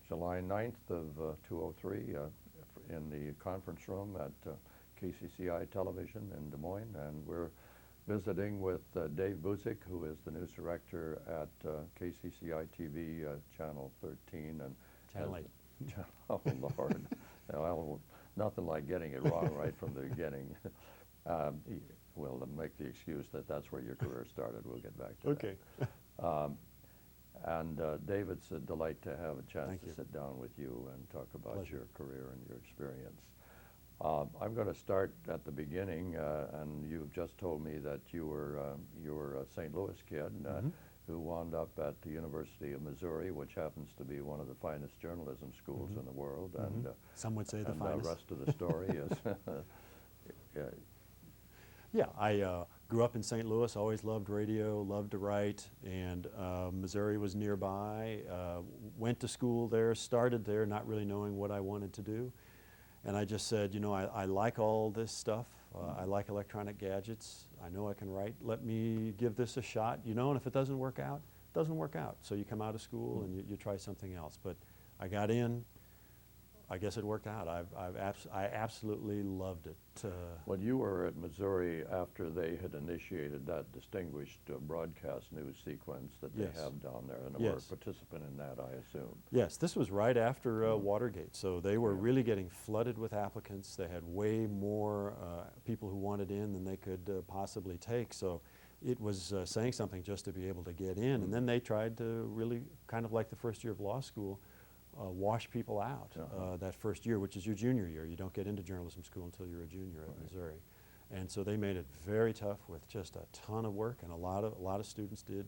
July 9th of 2003 in the conference room at KCCI Television in Des Moines, and we're visiting with Dave Busiek, who is the news director at KCCI TV Channel 13 and Channel 8. Oh Lord, well, nothing like getting it wrong right from the beginning. We'll make the excuse that that's where your career started. We'll get back to okay. that. And Dave, it's a delight to have a chance Thank to you. sit down with you and talk about Pleasure. your career and your experience. I'm going to start at the beginning, and you've just told me that you were a St. Louis kid who wound up at the University of Missouri, which happens to be one of the finest journalism schools in the world. And some would say the and finest. the rest of the story is. Yeah, I grew up in St. Louis, always loved radio, loved to write, and Missouri was nearby. Went to school there, started there, not really knowing what I wanted to do. And I just said, you know, I like all this stuff. I like electronic gadgets. I know I can write. Let me give this a shot, you know, and if it doesn't work out, it doesn't work out. So you come out of school and you try something else. But I got in. I guess it worked out. I absolutely loved it. When you were at Missouri after they had initiated that distinguished broadcast news sequence that they have down there, and were a participant in that, I assume. Yes, this was right after Watergate, so they were really getting flooded with applicants. They had way more people who wanted in than they could possibly take, so it was saying something just to be able to get in. And then they tried to really, kind of like the first year of law school, wash people out that first year, which is your junior year. You don't get into journalism school until you're a junior at Missouri. And so they made it very tough with just a ton of work, and a lot of students did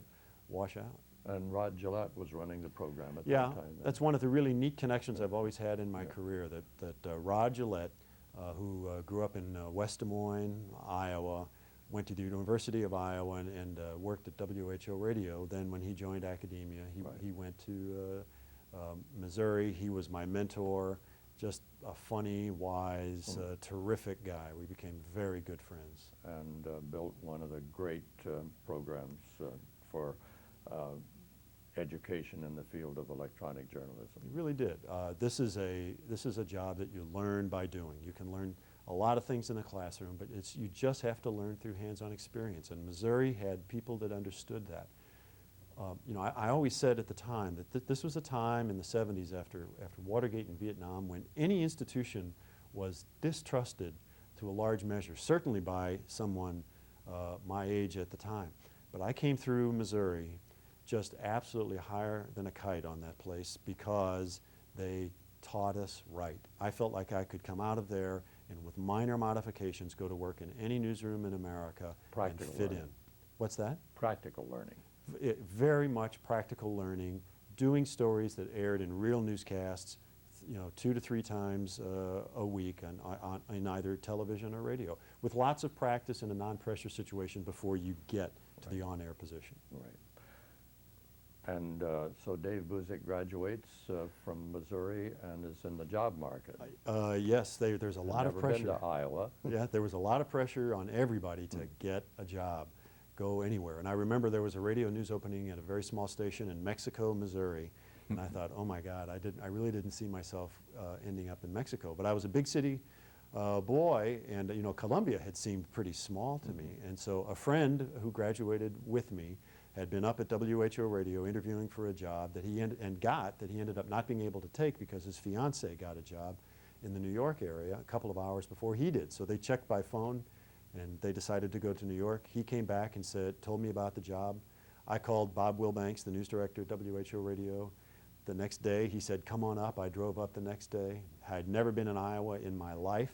wash out. And Rod Gillette was running the program at that time. Yeah, that's one of the really neat connections I've always had in my career, that Rod Gillette, who grew up in West Des Moines, Iowa, went to the University of Iowa and worked at WHO Radio. Then when he joined academia, he went to Missouri. He was my mentor, just a funny, wise, terrific guy. We became very good friends. And built one of the great programs for education in the field of electronic journalism. He really did. This is a job that you learn by doing. You can learn a lot of things in the classroom, but you just have to learn through hands-on experience. And Missouri had people that understood that. You know, I always said at the time that this was a time in the 70s after Watergate and Vietnam when any institution was distrusted to a large measure, certainly by someone my age at the time. But I came through Missouri just absolutely higher than a kite on that place because they taught us right. I felt like I could come out of there and with minor modifications go to work in any newsroom in America and fit in. What's that? Practical learning. Very much practical learning, doing stories that aired in real newscasts, you know, 2 to 3 times a week in either television or radio, with lots of practice in a non-pressure situation before you get to the on-air position. Right. And so Dave Busiek graduates from Missouri and is in the job market. Yes, there's a lot of pressure. Never been to Iowa. Yeah, there was a lot of pressure on everybody to get a job, go anywhere. And I remember there was a radio news opening at a very small station in Mexico, Missouri, and I thought, oh my God, I really didn't see myself ending up in Mexico. But I was a big city boy, and you know, Columbia had seemed pretty small to me. And so a friend who graduated with me had been up at WHO Radio interviewing for a job that he ended up not being able to take because his fiance got a job in the New York area a couple of hours before he did. So they checked by phone and they decided to go to New York. He came back and told me about the job. I called Bob Wilbanks, the news director at WHO Radio. The next day he said, come on up. I drove up the next day. I had never been in Iowa in my life.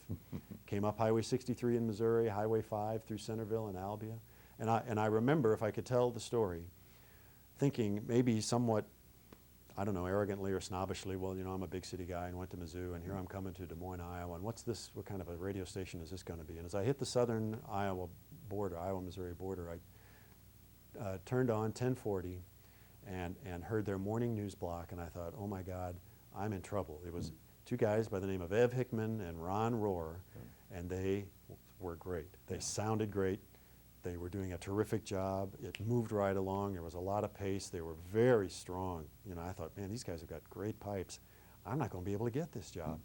Came up Highway 63 in Missouri, Highway 5 through Centerville and Albia. And I remember, if I could tell the story, thinking maybe somewhat, I don't know, arrogantly or snobbishly, well, you know, I'm a big city guy and went to Mizzou, and here I'm coming to Des Moines, Iowa, and what kind of a radio station is this going to be? And as I hit the southern Iowa-Missouri border, I turned on 1040 and heard their morning news block, and I thought, oh my God, I'm in trouble. It was 2 guys by the name of Ev Hickman and Ron Rohr, and they were great. They sounded great. They were doing a terrific job. It moved right along. There was a lot of pace. They were very strong. You know, I thought, man, these guys have got great pipes. I'm not going to be able to get this job.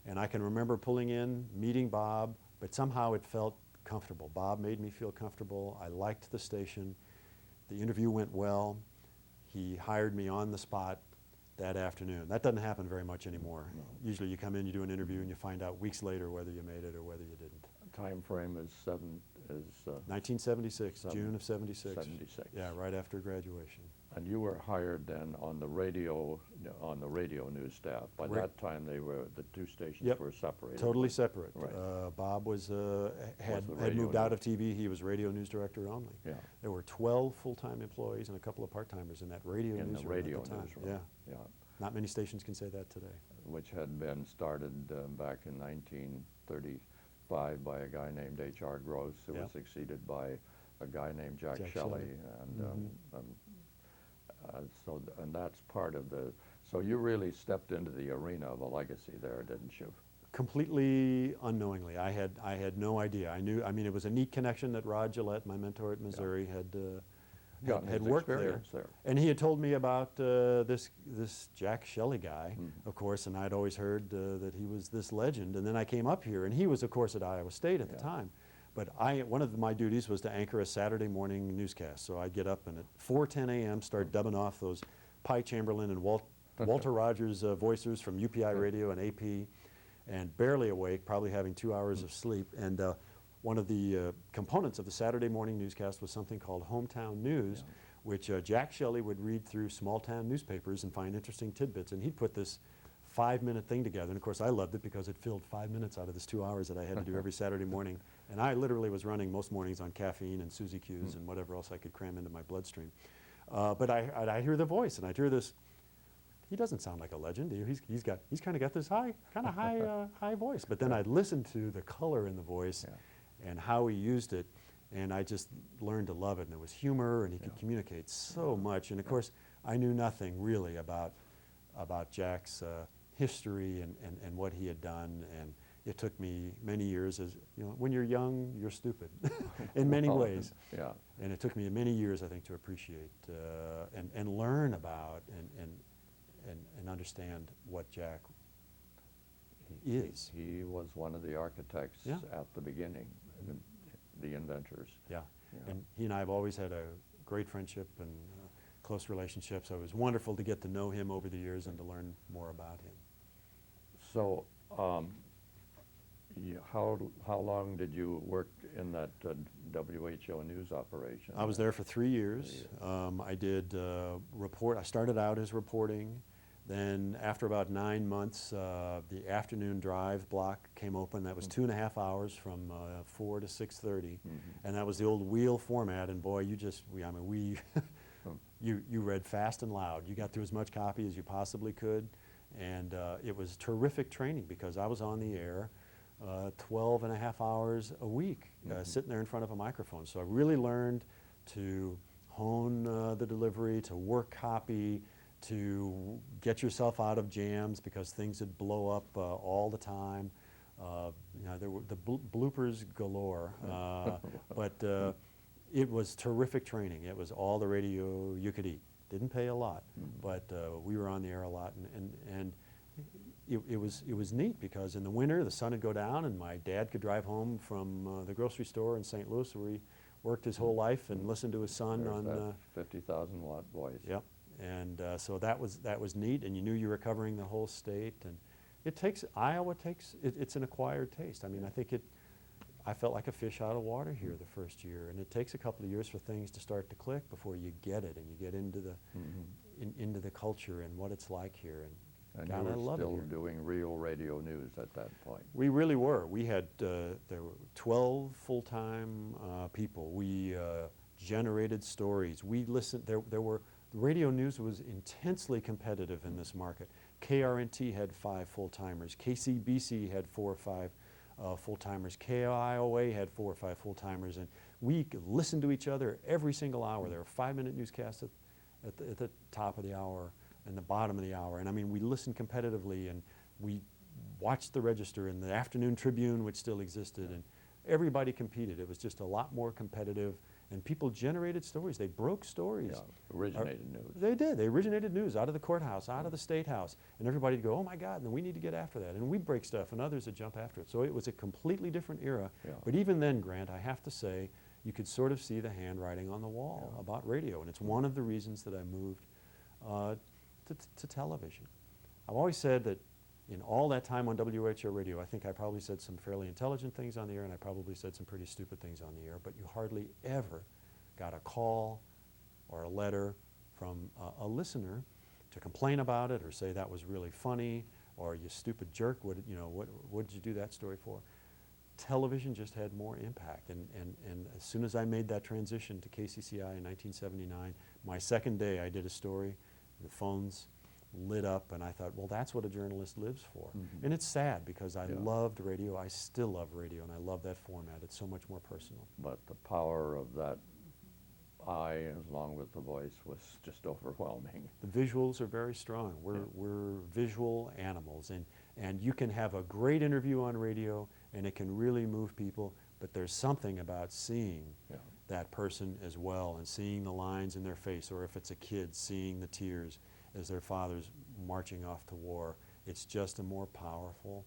And I can remember pulling in, meeting Bob, but somehow it felt comfortable. Bob made me feel comfortable. I liked the station. The interview went well. He hired me on the spot that afternoon. That doesn't happen very much anymore. No. Usually you come in, you do an interview, and you find out weeks later whether you made it or whether you didn't. Time frame is 1976, June of 76. 76. Yeah, right after graduation. And you were hired then on the radio news staff. By that time, the two stations were separated. Totally separate. Right. Bob was had radio moved out of news. TV. He was radio news director only. Yeah. There were 12 full-time employees and a couple of part-timers in that radio In the newsroom radio at the time. newsroom. Yeah. Yeah. Not many stations can say that today. Which had been started back in 1935 by a guy named H.R. Gross, who was succeeded by a guy named Jack Shelley. And and that's part of the, so you really stepped into the arena of a legacy there, didn't you? Completely unknowingly. I had no idea. I mean, it was a neat connection that Rod Gillette, my mentor at Missouri, had worked there. And he had told me about this Jack Shelley guy, of course, and I'd always heard that he was this legend. And then I came up here, and he was, of course, at Iowa State at the time. But one of my duties was to anchor a Saturday morning newscast. So I'd get up and at 4:10 a.m. start dubbing off those Pye Chamberlain and Walter Rogers voicers from UPI Radio and AP, and barely awake, probably having 2 hours of sleep. And one of the components of the Saturday morning newscast was something called Hometown News, which Jack Shelley would read through small town newspapers and find interesting tidbits. And he'd put this 5-minute thing together. And of course I loved it because it filled 5 minutes out of this 2 hours that I had to do every Saturday morning. And I literally was running most mornings on caffeine and Suzy Q's and whatever else I could cram into my bloodstream. But I'd hear the voice, and I'd hear this. He doesn't sound like a legend. He's kind of got this high voice. But then I'd listen to the color in the voice and how he used it, and I just learned to love it. And there was humor, and he could communicate so much. And of course, I knew nothing really about Jack's history and what he had done. And it took me many years, as you know, when you're young, you're stupid in many ways. Yeah. And it took me many years, I think, to appreciate and learn about and understand what Jack is. He was one of the architects at the beginning, the inventors. Yeah. And he and I have always had a great friendship and close relationship, so it was wonderful to get to know him over the years and to learn more about him. So how long did you work in that WHO news operation? I was there for 3 years. I did I started out as reporting. Then after about 9 months, the afternoon drive block came open. That was 2.5 hours from 4 to 6:30. And that was the old wheel format. And boy, you read fast and loud. You got through as much copy as you possibly could. And it was terrific training because I was on the air 12.5 hours a week, sitting there in front of a microphone. So I really learned to hone the delivery, to work copy, to get yourself out of jams because things would blow up all the time. There were the bloopers galore, but it was terrific training. It was all the radio you could eat. Didn't pay a lot, but we were on the air a lot, and it was neat because in the winter the sun would go down and my dad could drive home from the grocery store in St. Louis where he worked his whole life and listened to his son. There's on that 50,000 watt voice. Yep. And so that was neat, and you knew you were covering the whole state. And Iowa it's an acquired taste. I mean, I felt like a fish out of water here the first year, and it takes a couple of years for things to start to click before you get it and you get into the into the culture and what it's like here. And God, you I were love still it here. doing real radio news at that point. We really were. We had there were 12 full-time people. We generated stories. We listened. There were. The radio news was intensely competitive in this market. KRNT had 5 full-timers. KCBC had 4 or 5 full-timers. KIOA had 4 or 5 full-timers. And we could listen to each other every single hour. There were 5-minute newscasts at the top of the hour and the bottom of the hour. And I mean, we listened competitively, and we watched the register in the Afternoon Tribune, which still existed. And everybody competed. It was just a lot more competitive, and people generated stories. They broke stories. Yeah, originated news. They did. They originated news out of the courthouse, out of the state house, and everybody would go, oh my God, then we need to get after that. And we'd break stuff, and others would jump after it. So it was a completely different era. Yeah. But even then, Grant, I have to say, you could sort of see the handwriting on the wall about radio, and it's one of the reasons that I moved to television. I've always said that in all that time on WHO radio, I think I probably said some fairly intelligent things on the air, and I probably said some pretty stupid things on the air, but you hardly ever got a call or a letter from a listener to complain about it or say that was really funny or you stupid jerk, what did you do that story for? Television just had more impact, and as soon as I made that transition to KCCI in 1979, my second day I did a story, the phones lit up, and I thought, well, that's what a journalist lives for. Mm-hmm. And it's sad because I loved radio. I still love radio, and I love that format. It's so much more personal. But the power of that eye, along with the voice, was just overwhelming. The visuals are very strong. We're visual animals, and you can have a great interview on radio, and it can really move people, but there's something about seeing that person as well, and seeing the lines in their face, or if it's a kid, seeing the tears as their father's marching off to war. It's just a more powerful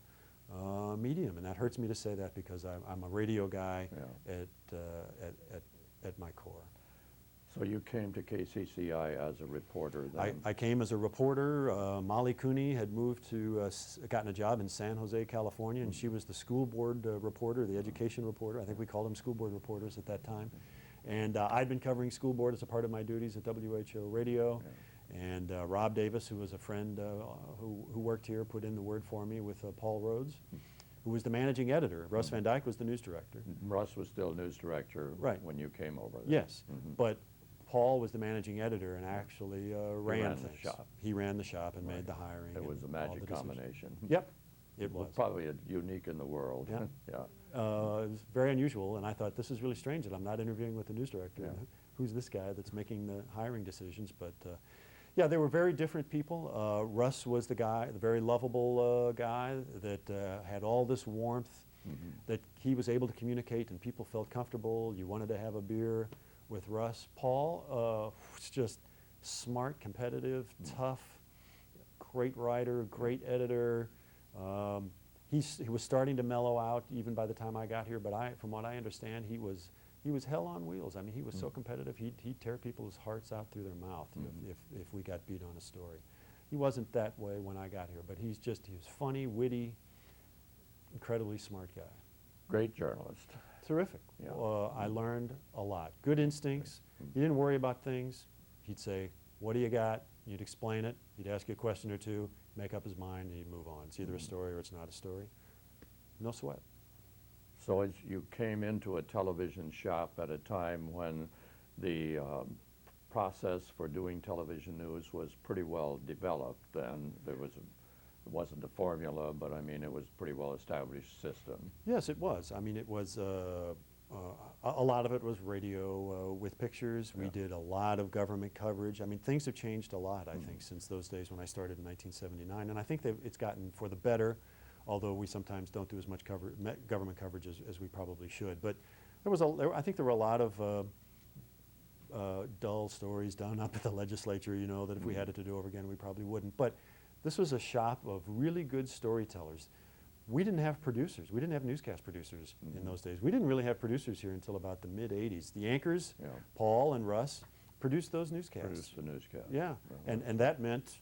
medium, and that hurts me to say that because I'm a radio guy at my core. So you came to KCCI as a reporter then? I came as a reporter. Molly Cooney had moved to, gotten a job in San Jose, California, and she was the school board reporter, the education reporter. I think we called them school board reporters at that time. And I'd been covering school board as a part of my duties at WHO Radio. And Rob Davis, who was a friend who worked here, put in the word for me with Paul Rhodes, who was the managing editor. Russ Van Dyke was the news director. Russ was still news director when you came over there. Yes, but Paul was the managing editor and actually ran things. The shop. He ran the shop and made the hiring. It was a magic combination. Yep, it was. Probably unique in the world. Yeah. Yeah. It was very unusual, and I thought, this is really strange that I'm not interviewing with the news director. Yeah. Who's this guy that's making the hiring decisions? But yeah, they were very different people. Russ was the guy, the very lovable guy that had all this warmth that he was able to communicate, and people felt comfortable. You wanted to have a beer with Russ. Paul was just smart, competitive, tough, great writer, great editor. He was starting to mellow out even by the time I got here, but from what I understand, he was hell on wheels. I mean, he was so competitive, he'd tear people's hearts out through their mouth if we got beat on a story. He wasn't that way when I got here, but he was funny, witty, incredibly smart guy. Great journalist. Terrific. Yeah. I learned a lot. Good instincts. He didn't worry about things. He'd say, what do you got? You'd explain it. He'd ask you a question or two, make up his mind, and he'd move on. It's either a story or it's not a story. No sweat. So as you came into a television shop at a time when the process for doing television news was pretty well developed, and it wasn't a formula, but I mean, it was a pretty well established system. Yes, it was. I mean, it was, a lot of it was radio with pictures. We did a lot of government coverage. I mean, things have changed a lot, I think, since those days when I started in 1979. And I think it's gotten for the better, although we sometimes don't do as much government coverage as we probably should. But I think there were a lot of dull stories done up at the legislature, you know, that if we had it to do over again, we probably wouldn't. But this was a shop of really good storytellers. We didn't have producers. We didn't have newscast producers in those days. We didn't really have producers here until about the mid-'80s. The anchors, Paul and Russ, produced those newscasts. Produced the newscast. Yeah, and that meant,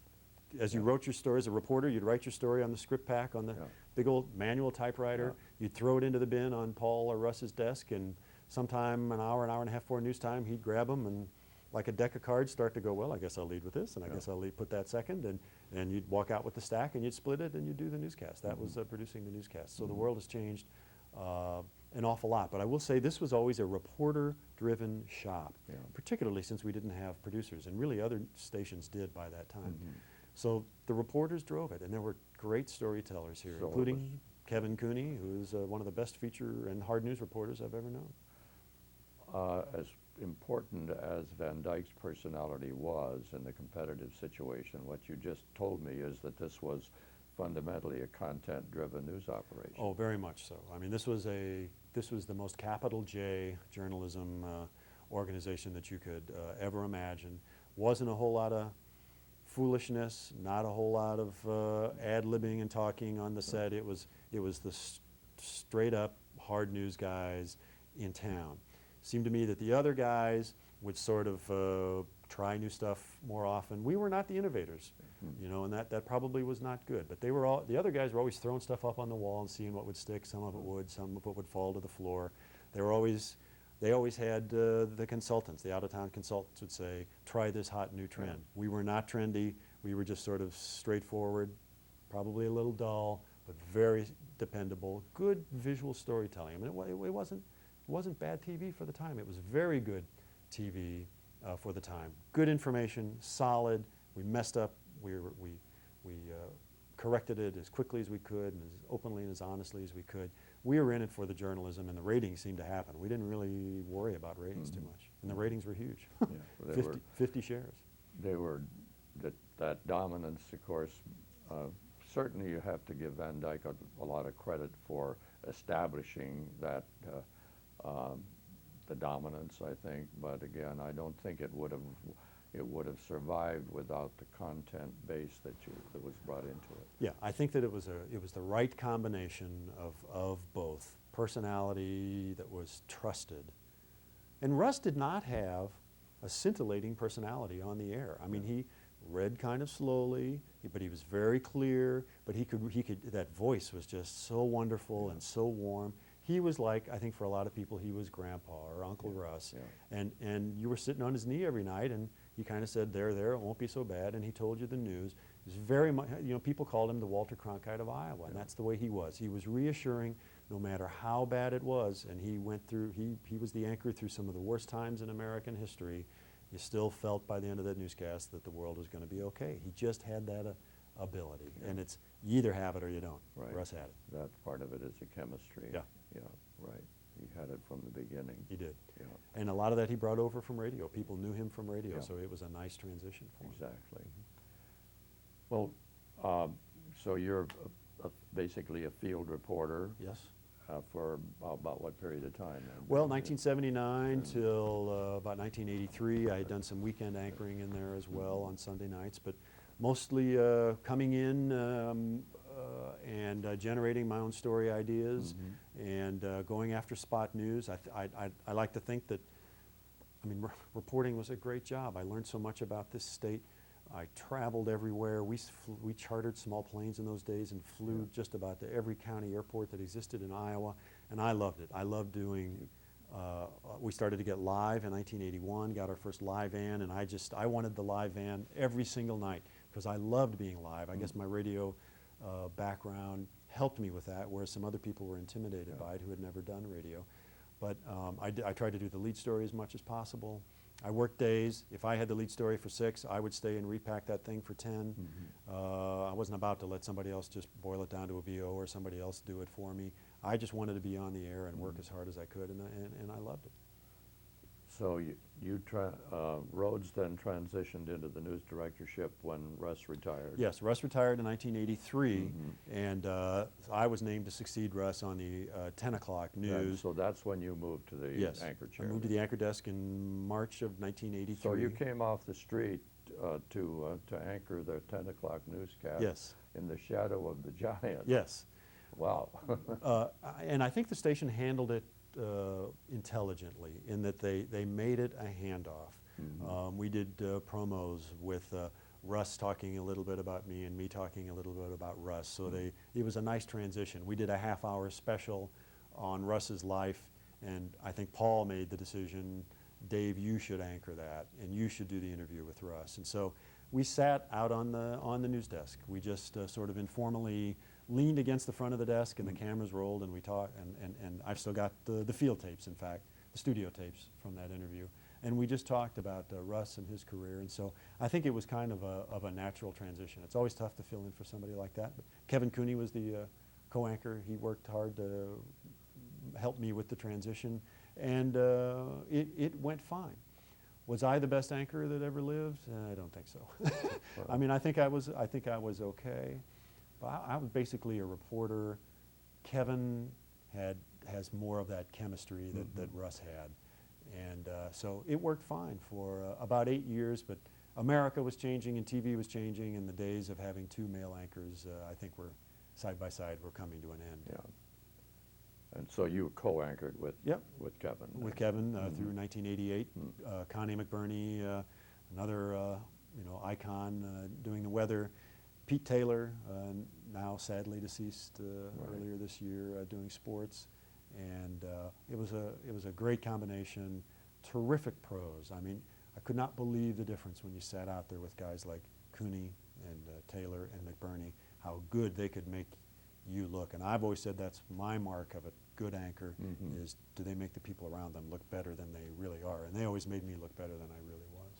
as you wrote your story as a reporter, you'd write your story on the script pack on the big old manual typewriter. You'd throw it into the bin on Paul or Russ's desk, and sometime an hour and a half before news time, he'd grab them and, like a deck of cards, start to go, well, I guess I'll lead with this, and I guess I'll put that second, and you'd walk out with the stack, and you'd split it, and you'd do the newscast. That was producing the newscast. So the world has changed an awful lot. But I will say this was always a reporter-driven shop, particularly since we didn't have producers, and really other stations did by that time. So the reporters drove it, and there were great storytellers here, including Kevin Cooney, who's one of the best feature and hard news reporters I've ever known. As important as Van Dyke's personality was in the competitive situation, what you just told me is that this was fundamentally a content-driven news operation. Oh, very much so. I mean, this was the most capital J journalism organization that you could ever imagine. Wasn't a whole lot of foolishness, not a whole lot of ad-libbing and talking on the set. It was the straight up hard news guys in town. Seemed to me that the other guys would sort of try new stuff more often. We were not the innovators, you know, and that probably was not good. But they were the other guys were always throwing stuff up on the wall and seeing what would stick. Some of it would, some of it would fall to the floor. They always had the consultants, the out-of-town consultants would say, try this hot new trend. We were not trendy. We were just sort of straightforward, probably a little dull, but very dependable, good visual storytelling. I mean, it wasn't bad TV for the time. It was very good TV for the time. Good information, solid. We messed up. We corrected it as quickly as we could and as openly and as honestly as we could. We were in it for the journalism, and the ratings seemed to happen. We didn't really worry about ratings too much, and the ratings were huge. Yeah, 50 shares. They were that dominance, of course. Certainly, you have to give Van Dyke a lot of credit for establishing that the dominance, I think. But again, I don't think it would have survived without the content base that was brought into it. Yeah, I think that it was the right combination of both personality that was trusted, and Russ did not have a scintillating personality on the air. I mean, he read kind of slowly, but he was very clear. But he could. That voice was just so wonderful and so warm. He was like, I think for a lot of people, he was Grandpa or Uncle Russ, and you were sitting on his knee every night, and he kind of said, there, it won't be so bad, and he told you the news. It was very much, you know, people called him the Walter Cronkite of Iowa, and that's the way he was. He was reassuring no matter how bad it was, and he went through, he was the anchor through some of the worst times in American history. You still felt by the end of that newscast that the world was going to be okay. He just had that ability, and it's you either have it or you don't. Right. Russ had it. That part of it is a chemistry. Yeah. Yeah, right. He had it from the beginning. He did. Yeah. And a lot of that he brought over from radio. People knew him from radio, Yeah. so it was a nice transition for him. Exactly. Well, so you're basically a field reporter. Yes. For about what period of time? Well, 1979 till about 1983. I had done some weekend anchoring in there as well on Sunday nights, but mostly coming in and generating my own story ideas and going after spot news. I like to think that, I mean, reporting was a great job. I learned so much about this state. I traveled everywhere. We chartered small planes in those days and flew just about to every county airport that existed in Iowa, and I loved it. I loved doing, we started to get live in 1981, got our first live van, and I wanted the live van every single night because I loved being live. I guess my radio background helped me with that, whereas some other people were intimidated by it who had never done radio. But I tried to do the lead story as much as possible. I worked days. If I had the lead story for 6, I would stay and repack that thing for 10. I wasn't about to let somebody else just boil it down to a VO or somebody else do it for me. I just wanted to be on the air and work as hard as I could, and I loved it. So Rhodes then transitioned into the news directorship when Russ retired. Yes, Russ retired in 1983, and I was named to succeed Russ on the 10 o'clock news. So that's when you moved to the anchor chair. I moved to the anchor desk in March of 1983. So you came off the street to anchor the 10 o'clock newscast. Yes. In the shadow of the giant. Yes. Wow. And I think the station handled it intelligently in that they made it a handoff. We did promos with Russ talking a little bit about me and me talking a little bit about Russ. So it was a nice transition. We did a half-hour special on Russ's life, and I think Paul made the decision, Dave, you should anchor that, and you should do the interview with Russ. And so we sat out on the news desk. We just sort of informally leaned against the front of the desk, and the cameras rolled, and we talked, and I've still got the field tapes, in fact, the studio tapes from that interview. And we just talked about Russ and his career, and so I think it was kind of a natural transition. It's always tough to fill in for somebody like that, but Kevin Cooney was the co-anchor. He worked hard to help me with the transition, and it went fine. Was I the best anchor that ever lived? I don't think so. I mean, I think I was okay. But I was basically a reporter. Kevin has more of that chemistry that Russ had. And so it worked fine for about 8 years, but America was changing and TV was changing, and the days of having two male anchors, I think were side by side, were coming to an end. Yeah. And so you co-anchored with with Kevin. With Kevin through 1988. Connie McBurney, another icon doing the weather. Pete Taylor, now sadly deceased earlier this year, doing sports. And it was a great combination, terrific pros. I mean, I could not believe the difference when you sat out there with guys like Cooney and Taylor and McBurney, how good they could make you look. And I've always said that's my mark of a good anchor, is do they make the people around them look better than they really are? And they always made me look better than I really was.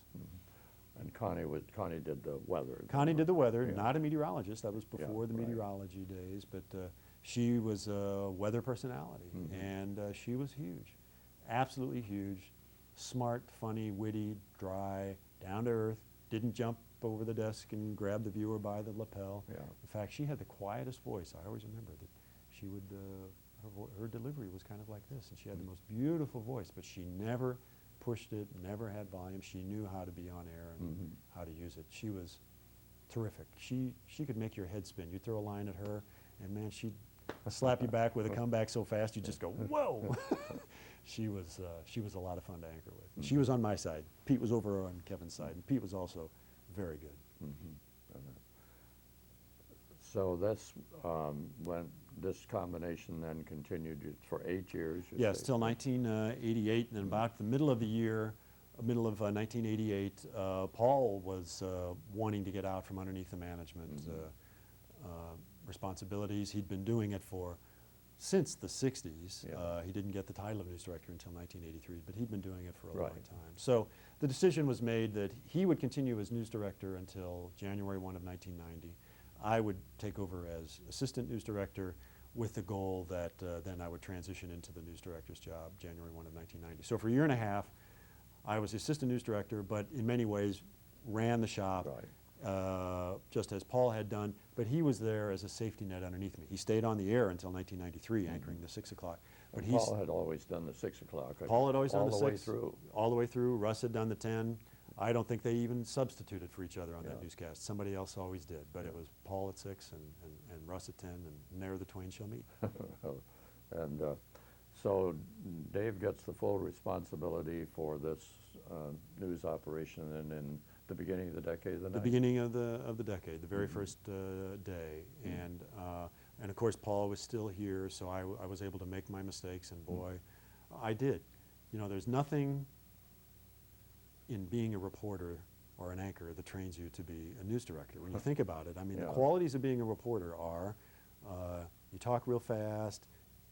And Connie did the weather. Connie did the weather, not a meteorologist. That was before the meteorology days, but she was a weather personality, and she was huge, absolutely huge, smart, funny, witty, dry, down to earth, didn't jump over the desk and grab the viewer by the lapel. In fact, she had the quietest voice. I always remember that she would, her delivery was kind of like this, and she had the most beautiful voice, but she never pushed it, never had volume. She knew how to be on air and how to use it. She was terrific. She could make your head spin. You'd throw a line at her, and man, she'd slap you back with a comeback so fast you just go, whoa! She was a lot of fun to anchor with. She was on my side. Pete was over on Kevin's side, and Pete was also very good. So that's when this combination then continued for 8 years? Yes, till 1988, and then about the middle of the year, middle of 1988, Paul was wanting to get out from underneath the management responsibilities. He'd been doing it since the 60s. He didn't get the title of news director until 1983, but he'd been doing it for a long time. So the decision was made that he would continue as news director until January 1 of 1990. I would take over as assistant news director with the goal that then I would transition into the news director's job January 1 of 1990. So for a year and a half, I was assistant news director, but in many ways ran the shop, just as Paul had done, but he was there as a safety net underneath me. He stayed on the air until 1993, anchoring the 6 o'clock. But Paul had always done the 6 o'clock. Paul had always done the 6. All the way through. All the way through. Russ had done the 10. I don't think they even substituted for each other on that newscast. Somebody else always did, but it was Paul at 6 and Russ at 10, and ne'er the twain shall meet. And so Dave gets the full responsibility for this news operation, and in the beginning of the decade, the beginning of the decade, the very first day, and of course Paul was still here, so I was able to make my mistakes, and boy, I did. You know, there's nothing in being a reporter or an anchor that trains you to be a news director. When you think about it, I mean, the qualities of being a reporter are you talk real fast,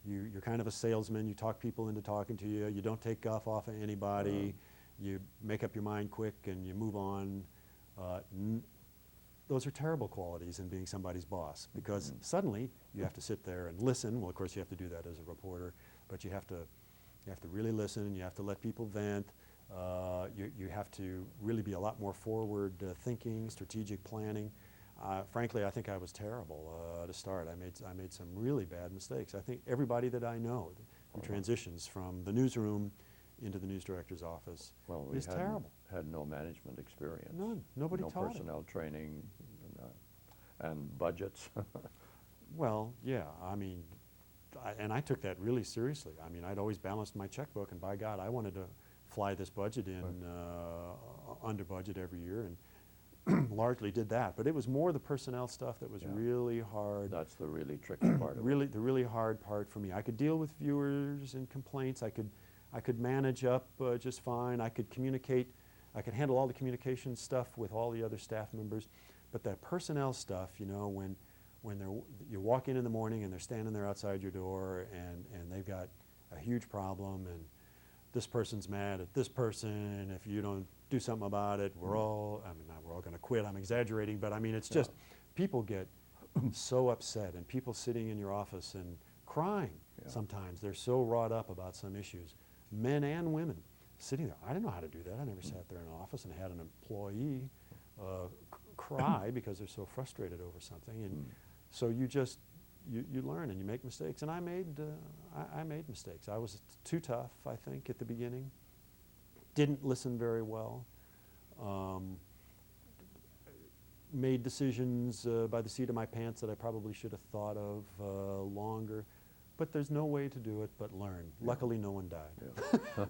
you're kind of a salesman, you talk people into talking to you, you don't take guff off of anybody, you make up your mind quick and you move on. Those are terrible qualities in being somebody's boss, because suddenly you have to sit there and listen. Well, of course you have to do that as a reporter, but you have to really listen, you have to let people vent. You have to really be a lot more forward thinking, strategic planning. Frankly, I think I was terrible to start. I made some really bad mistakes. I think everybody that I know who transitions from the newsroom into the news director's office is terrible. Had no management experience. None. Nobody taught it. No personnel training and budgets. Well, yeah. I mean, and I took that really seriously. I mean, I'd always balanced my checkbook, and by God, I wanted to fly this budget in under budget every year, and largely did that. But it was more the personnel stuff that was really hard. That's the really tricky part of it. The really hard part for me. I could deal with viewers and complaints. I could manage up just fine. I could communicate. I could handle all the communication stuff with all the other staff members. But that personnel stuff, you know, when you walk in the morning and they're standing there outside your door and they've got a huge problem, and this person's mad at this person, if you don't do something about it, we're all going to quit, I'm exaggerating, but I mean, it's just, people get so upset, and people sitting in your office and crying sometimes. They're so wrought up about some issues, men and women sitting there. I didn't know how to do that. I never sat there in an office and had an employee cry because they're so frustrated over something. And So you learn and you make mistakes. And I made mistakes. I was too tough, I think, at the beginning. Didn't listen very well. Made decisions by the seat of my pants that I probably should have thought of longer. But there's no way to do it but learn. Yeah. Luckily, no one died. Yeah.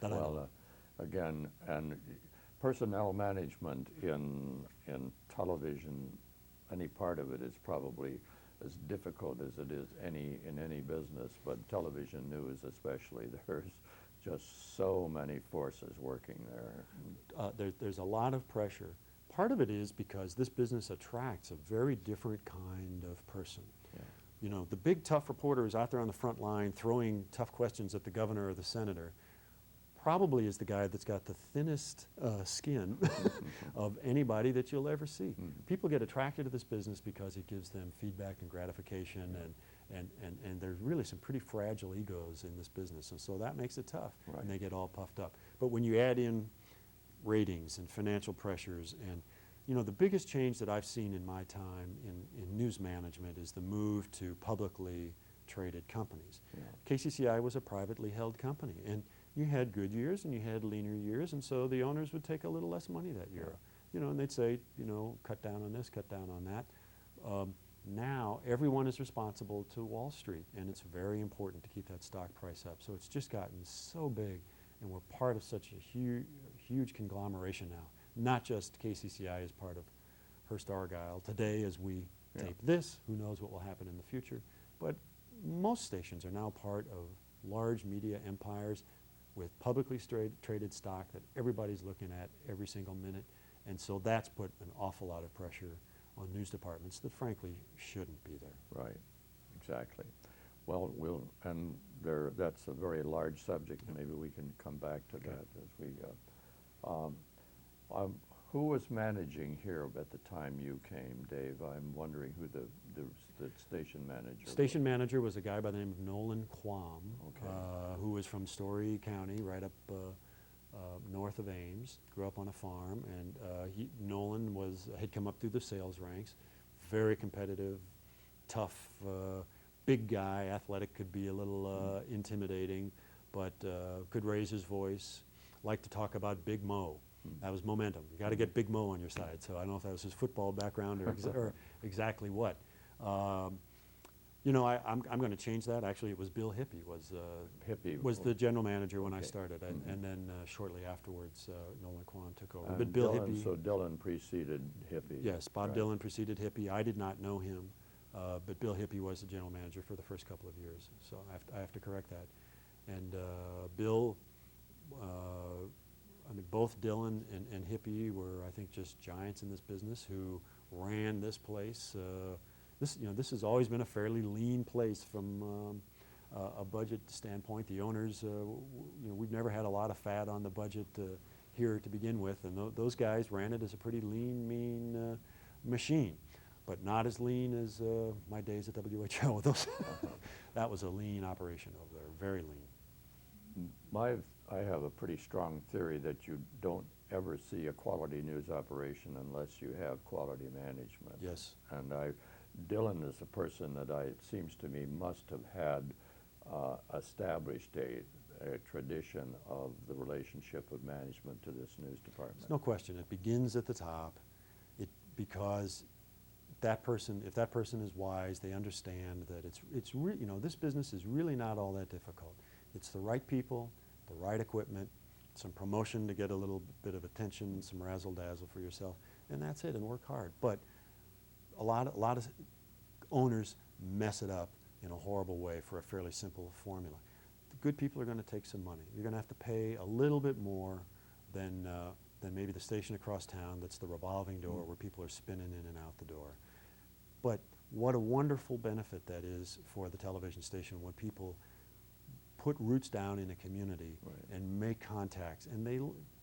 Well, again, and personnel management in television, any part of it is probably as difficult as it is in any business, but television news especially, there's just so many forces working there. There's a lot of pressure. Part of it is because this business attracts a very different kind of person. Yeah. You know, the big tough reporter is out there on the front line throwing tough questions at the governor or the senator. Probably is the guy that's got the thinnest skin of anybody that you'll ever see. People get attracted to this business because it gives them feedback and gratification, and there's really some pretty fragile egos in this business, and so that makes it tough, right. And they get all puffed up. But when you add in ratings and financial pressures, and you know, the biggest change that I've seen in my time in news management is the move to publicly traded companies. Yeah. KCCI was a privately held company, and you had good years and you had leaner years, and so the owners would take a little less money that year. You know, and they'd say, you know, cut down on this, cut down on that. Now everyone is responsible to Wall Street, and it's very important to keep that stock price up. So it's just gotten so big, and we're part of such a huge conglomeration now. Not just KCCI is part of Hearst Argyle today as we tape this. Who knows what will happen in the future? But most stations are now part of large media empires with publicly traded stock that everybody's looking at every single minute. And so that's put an awful lot of pressure on news departments that frankly shouldn't be there. Right, exactly. Well, that's a very large subject. Maybe we can come back to that as we go. Who was managing here at the time you came, Dave? I'm wondering who the station manager was. Station manager was a guy by the name of Nolan Quam, who was from Story County, right up north of Ames. Grew up on a farm, and Nolan had come up through the sales ranks. Very competitive, tough, big guy. Athletic, could be a little intimidating, but could raise his voice. Liked to talk about Big Mo. That was momentum. You got to get Big Mo on your side. So I don't know if that was his football background or exactly what. You know, I'm going to change that. Actually, it was Bill Hippie was the general manager when I started, and then shortly afterwards, Nolan Quam took over. But Bill Hippie. So Dillon preceded Hippie. Yes, Bob Dillon preceded Hippie. I did not know him, but Bill Hippie was the general manager for the first couple of years. So I have to correct that. And Bill. I mean, both Dillon and Hippie were, I think, just giants in this business who ran this place. This has always been a fairly lean place from a budget standpoint. The owners, we've never had a lot of fat on the budget here to begin with, and those guys ran it as a pretty lean, mean machine, but not as lean as my days at WHO. That was a lean operation over there, very lean. I have a pretty strong theory that you don't ever see a quality news operation unless you have quality management. Yes. And Dillon is a person that it seems to me must have had established a tradition of the relationship of management to this news department. There's no question. It begins at the top, because if that person is wise, they understand that this business is really not all that difficult. It's the right people, the right equipment, some promotion to get a little bit of attention, some razzle-dazzle for yourself, and that's it, and work hard. But a lot of owners mess it up in a horrible way for a fairly simple formula. The good people are going to take some money. You're going to have to pay a little bit more than maybe the station across town that's the revolving door where people are spinning in and out the door. But what a wonderful benefit that is for the television station when people put roots down in a community and make contacts, and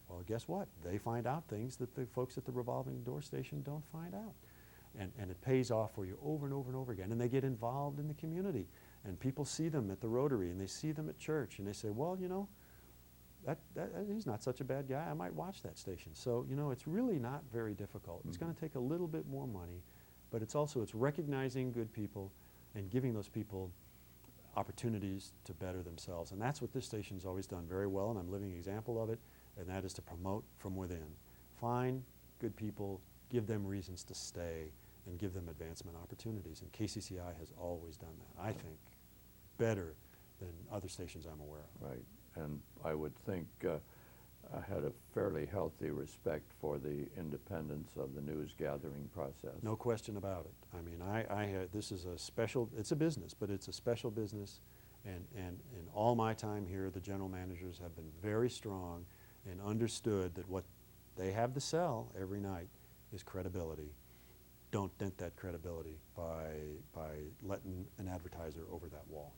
well, guess what? They find out things that the folks at the revolving door station don't find out. And it pays off for you over and over and over again. And they get involved in the community. And people see them at the Rotary, and they see them at church, and they say, well, he's not such a bad guy. I might watch that station. So, it's really not very difficult. It's going to take a little bit more money, but it's recognizing good people and giving those people opportunities to better themselves. And that's what this station's always done very well, and I'm a living example of it, and that is to promote from within. Find good people, give them reasons to stay, and give them advancement opportunities. And KCCI has always done that, I think, better than other stations I'm aware of. Right, and I would think I had a fairly healthy respect for the independence of the news gathering process. No question about it. I mean, this is a special, it's a business, but it's a special business, and in all my time here, the general managers have been very strong and understood that what they have to sell every night is credibility. Don't dent that credibility by letting an advertiser over that wall.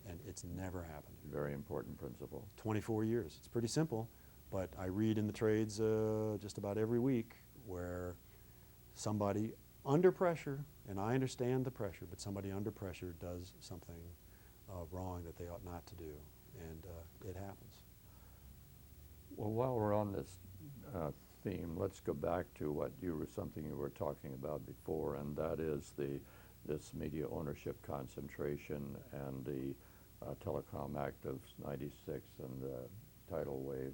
And it's never happened. Very important principle. 24 years. It's pretty simple, but I read in the trades just about every week where somebody under pressure, and I understand the pressure, but somebody under pressure does something wrong that they ought not to do, and it happens. Well, while we're on this theme, let's go back to something you were talking about before, and that is this media ownership concentration and the Telecom Act of '96 and the tidal wave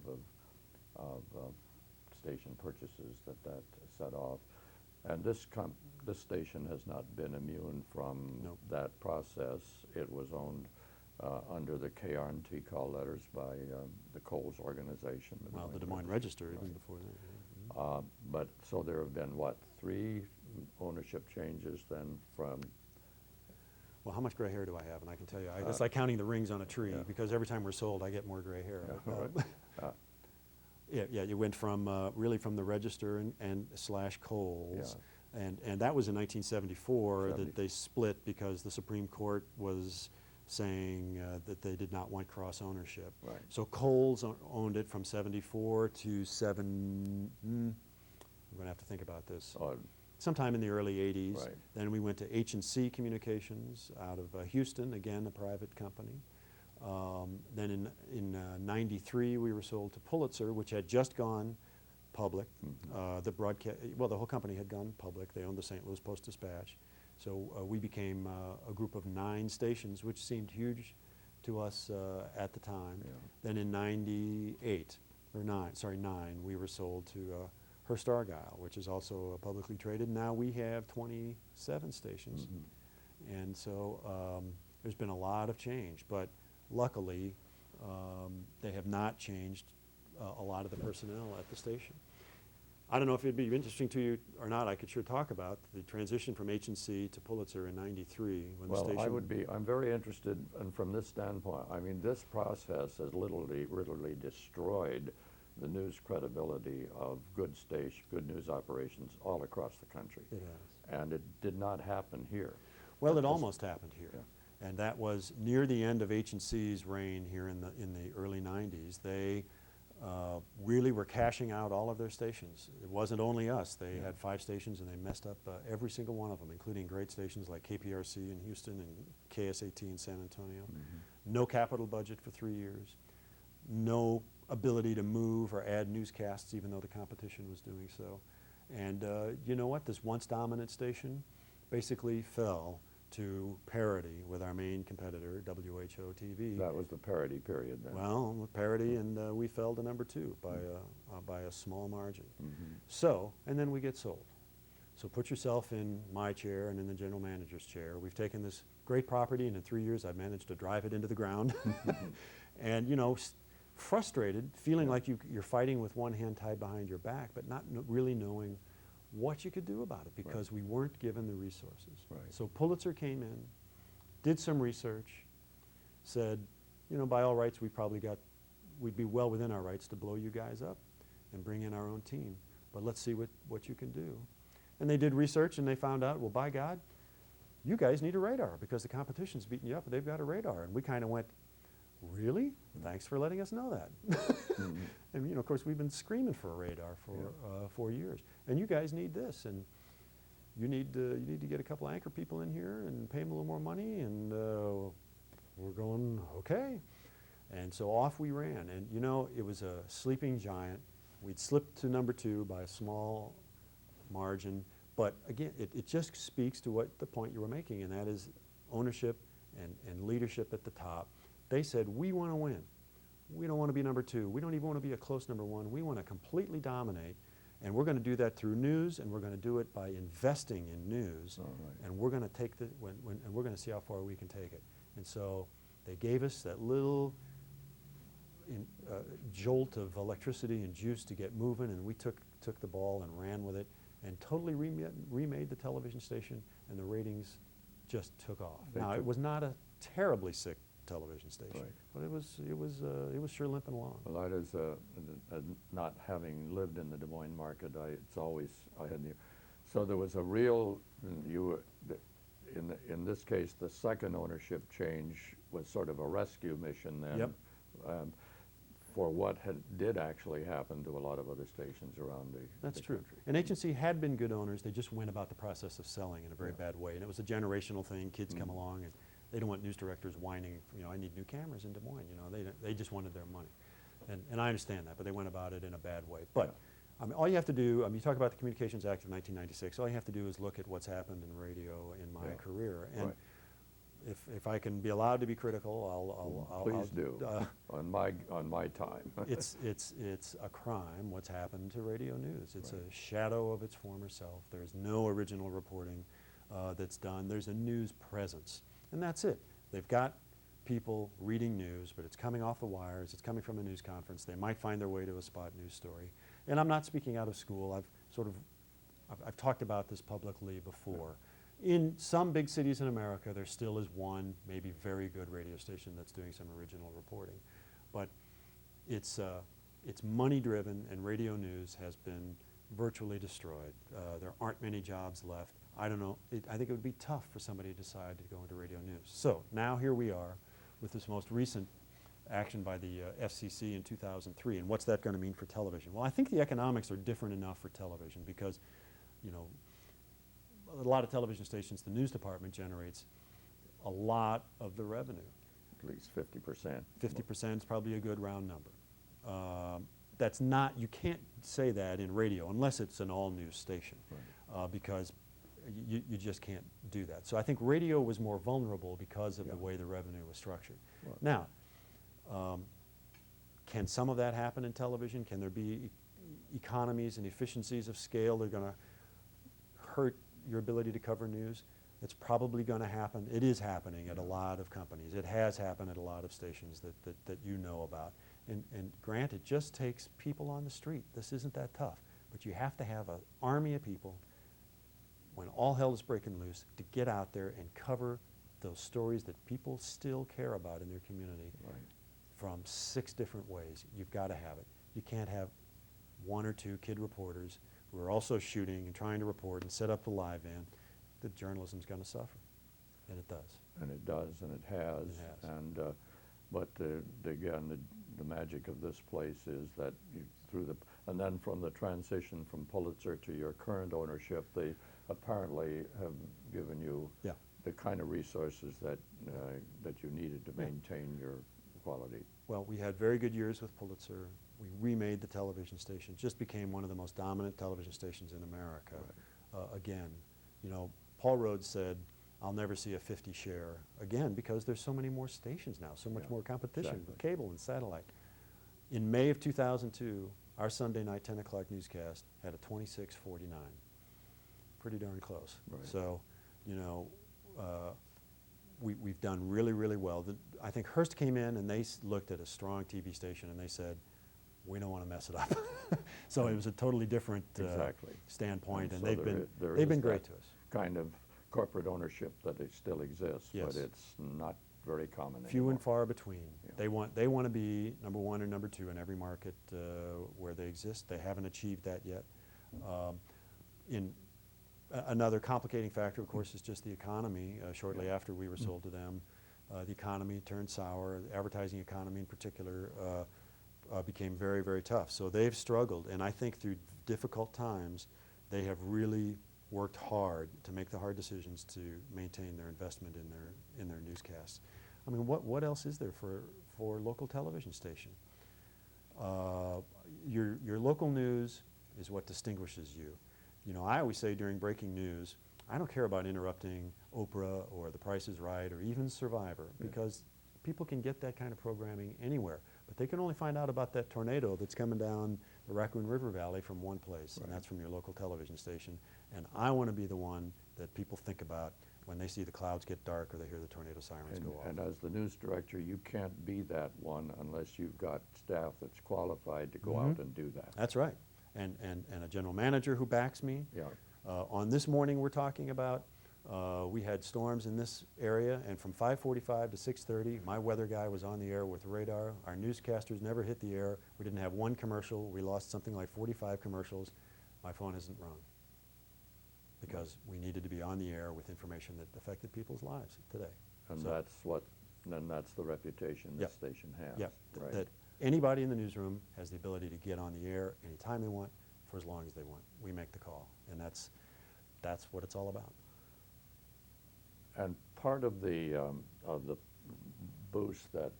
of station purchases that set off. And this station has not been immune from Nope. that process. It was owned under the KRNT call letters by the Coles organization. Well, the Des Moines Register even before that. Yeah. But so there have been, what, 3 ownership changes then from... Well, how much gray hair do I have? And I can tell you, it's like counting the rings on a tree, yeah. because every time we're sold, I get more gray hair. Yeah, Yeah, you went from really from the Register and / Coles, and that was in 1974 that they split because the Supreme Court was saying that they did not want cross ownership. Right. So Coles owned it from '74 to I'm going to have to think about this. Sometime in the early '80s. Right. Then we went to H&C Communications out of Houston, again a private company. Then in '93 we were sold to Pulitzer, which had just gone public. Mm-hmm. The whole company had gone public. They owned the St. Louis Post-Dispatch. So we became a group of 9 stations, which seemed huge to us at the time. Yeah. Then in '9, we were sold to Hearst Argyle, which is also publicly traded. Now we have 27 stations. Mm-hmm. And so there's been a lot of change, but luckily they have not changed a lot of the personnel at the station. I don't know if it'd be interesting to you or not. I could sure talk about the transition from H&C to Pulitzer in '93 when the station... I'm very interested, and from this standpoint, I mean, this process has literally destroyed the news credibility of good news operations all across the country. It has. And it did not happen here. Well, it almost happened here. Yeah. And that was near the end of H&C's reign here in the early '90s. They really were cashing out all of their stations. It wasn't only us. They had 5 stations, and they messed up every single one of them, including great stations like KPRC in Houston and KSAT in San Antonio. Mm-hmm. No capital budget for 3 years. No ability to move or add newscasts, even though the competition was doing so. And you know what? This once dominant station basically fell to parity with our main competitor, WHO TV. That was the parity period then. Well, with parity, and we fell to number 2 by a small margin. Mm-hmm. So, and then we get sold. So put yourself in my chair and in the general manager's chair. We've taken this great property, and in 3 years I've managed to drive it into the ground. And, you know, frustrated, feeling like you're fighting with one hand tied behind your back, but not really knowing what you could do about it because we weren't given the resources. Right. So Pulitzer came in, did some research, said, you know, by all rights, we'd be well within our rights to blow you guys up and bring in our own team, but let's see what you can do. And they did research, and they found out, well, by God, you guys need a radar because the competition's beating you up, and they've got a radar. And we kind of went, really? Thanks for letting us know that. Mm-hmm. And you know, of course, we've been screaming for a radar for 4 years. And you guys need this, and you need to get a couple anchor people in here and pay them a little more money. And we're going, okay. And so off we ran. And you know, it was a sleeping giant. We'd slipped to number 2 by a small margin, But again, it just speaks to what the point you were making, and that is ownership and leadership at the top. They said, we want to win. We don't want to be number 2. We don't even want to be a close number 1. We want to completely dominate, and we're going to do that through news, and we're going to do it by investing in news, and we're going to take and we're going to see how far we can take it. And so they gave us that little jolt of electricity and juice to get moving, and we took the ball and ran with it, and totally remade the television station, and the ratings just took off. Now, it was not a terribly sick television station, but it was sure limping along. Well, that is not having lived in the Des Moines market. I had the, so there was a real in this case the second ownership change was sort of a rescue mission then. Yep. For what did actually happen to a lot of other stations around the That's true. country. And HNC had been good owners. They just went about the process of selling in a very bad way. And it was a generational thing. Kids come along, and they don't want news directors whining, I need new cameras in Des Moines. They just wanted their money. And I understand that, but they went about it in a bad way. But I mean, all you have to do, you talk about the Communications Act of 1996, all you have to do is look at what's happened in radio in my career. And if I can be allowed to be critical, I'll please do. On my time. it's a crime what's happened to radio news. It's a shadow of its former self. There's no original reporting that's done. There's a news presence, and that's it. They've got people reading news, but it's coming off the wires. It's coming from a news conference. They might find their way to a spot news story. And I'm not speaking out of school. I've talked about this publicly before. In some big cities in America, there still is one, maybe very good radio station that's doing some original reporting. But it's money-driven, and radio news has been virtually destroyed. There aren't many jobs left. I don't know. I think it would be tough for somebody to decide to go into radio news. So now here we are with this most recent action by the FCC in 2003. And what's that going to mean for television? Well, I think the economics are different enough for television because, a lot of television stations, the news department generates a lot of the revenue. At least 50%. 50% is probably a good round number. That's not, you can't say that in radio unless it's an all-news station, because you just can't do that. So I think radio was more vulnerable because of the way the revenue was structured. Now, can some of that happen in television? Can there be economies and efficiencies of scale that are going to hurt your ability to cover news? It's probably going to happen. It is happening at a lot of companies. It has happened at a lot of stations that you know about. And granted, it just takes people on the street. This isn't that tough. But you have to have an army of people when all hell is breaking loose to get out there and cover those stories that people still care about in their community from 6 different ways. You've got to have it. You can't have 1 or 2 kid reporters who are also shooting and trying to report and set up the live van. The journalism's going to suffer, and it does. And it does, and it has. It has. And but again, the magic of this place is that and then from the transition from Pulitzer to your current ownership, they apparently have given you the kind of resources that you needed to maintain your quality. Well, we had very good years with Pulitzer. We remade the television station. Just became one of the most dominant television stations in America. Again, Paul Rhodes said, "I'll never see a 50 share again," because there's so many more stations now, so much more competition with cable and satellite. In May of 2002, our Sunday night 10 o'clock newscast had a 26.49. Pretty darn close. So, we've done really, really well. I think Hearst came in and they looked at a strong TV station and they said, we don't want to mess it up. So it was a totally different standpoint, and they've been great to us. Kind of corporate ownership that it still exists, but it's not very common Few anymore. And far between. They want to be number 1 or number 2 in every market where they exist. They haven't achieved that yet. Another complicating factor, of course, is just the economy. Shortly after we were sold to them, the economy turned sour. The advertising economy in particular became very, very tough. So they've struggled, and I think through difficult times, they have really worked hard to make the hard decisions to maintain their investment in their newscasts. I mean, what else is there for local television station? Your local news is what distinguishes you. You know, I always say during breaking news, I don't care about interrupting Oprah or The Price is Right or even Survivor, because people can get that kind of programming anywhere. But they can only find out about that tornado that's coming down the Raccoon River Valley from one place, and that's from your local television station. And I want to be the one that people think about when they see the clouds get dark or they hear the tornado sirens go off. And as the news director, you can't be that one unless you've got staff that's qualified to go out and do that. That's right. And a general manager who backs me. Yeah. On this morning we're talking about, we had storms in this area, and from 5:45 to 6:30, my weather guy was on the air with radar. Our newscasters never hit the air. We didn't have one commercial. We lost something like 45 commercials. My phone isn't rung because we needed to be on the air with information that affected people's lives today. And So, that's the reputation this station has. yeah, Right. that anybody in the newsroom has the ability to get on the air anytime they want, for as long as they want. We make the call, and that's what it's all about. And part of the boost that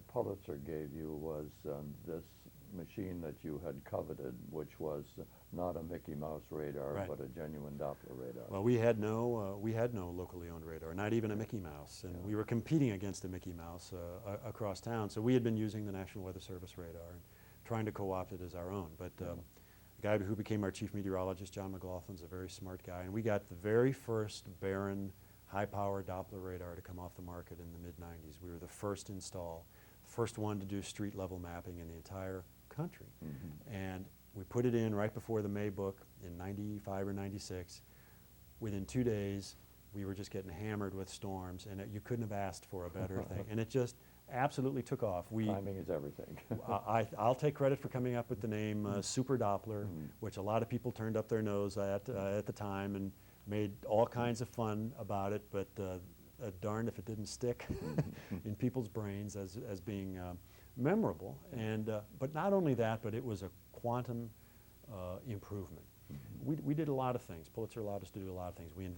Pulitzer gave you was this machine that you had coveted, which was not a Mickey Mouse radar, Right. but a genuine Doppler radar. Well, we had no locally owned radar, not even a Mickey Mouse, and we were competing against a Mickey Mouse across town. So we had been using the National Weather Service radar and trying to co-opt it as our own. But the guy who became our chief meteorologist, John McLaughlin's a very smart guy, and we got the very first Barron high-power Doppler radar to come off the market in the mid-90s. We were the first to install, first one to do street-level mapping in the entire country. And we put it in right before the May book in 95 or 96. Within 2 days, we were just getting hammered with storms, and you couldn't have asked for a better thing. And it just absolutely took off. Timing is everything. I'll take credit for coming up with the name Super Doppler, which a lot of people turned up their nose at the time and made all kinds of fun about it, but darned if it didn't stick in people's brains as being memorable. And but not only that, but it was a quantum improvement. We did a lot of things. Pulitzer allowed us to do a lot of things. We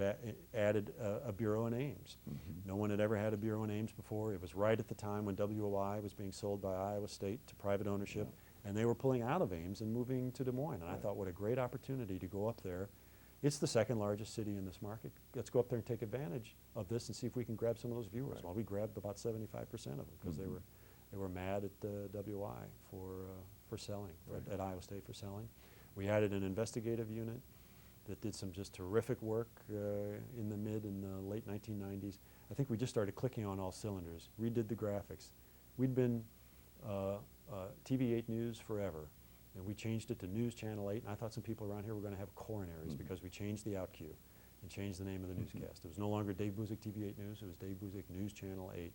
added a bureau in Ames. No one had ever had a bureau in Ames before. It was right at the time when WOI was being sold by Iowa State to private ownership, and they were pulling out of Ames and moving to Des Moines. And I thought, what a great opportunity to go up there. It's the second largest city in this market. Let's go up there and take advantage of this and see if we can grab some of those viewers. Well, we grabbed about 75% of them because they were mad at WI for selling, at Iowa State for selling. We added an investigative unit that did some just terrific work in the mid and late 1990s. I think we just started clicking on all cylinders, redid the graphics. We'd been TV8 News forever, and we changed it to News Channel 8, and I thought some people around here were going to have coronaries because we changed the out cue and changed the name of the newscast. It was no longer Dave Busiek TV8 News, it was Dave Busiek News Channel 8.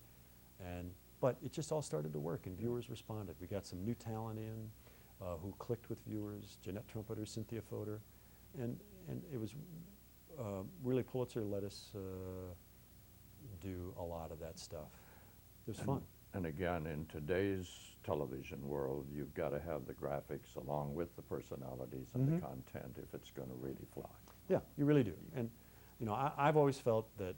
But it just all started to work, and viewers responded. We got some new talent in who clicked with viewers, Jeanette Trumpeter, Cynthia Fodor, and it was really Pulitzer let us do a lot of that stuff. It was fun. And again, in today's television world, you've got to have the graphics along with the personalities and the content if it's going to really fly. Yeah, you really do. And you know, I've always felt that,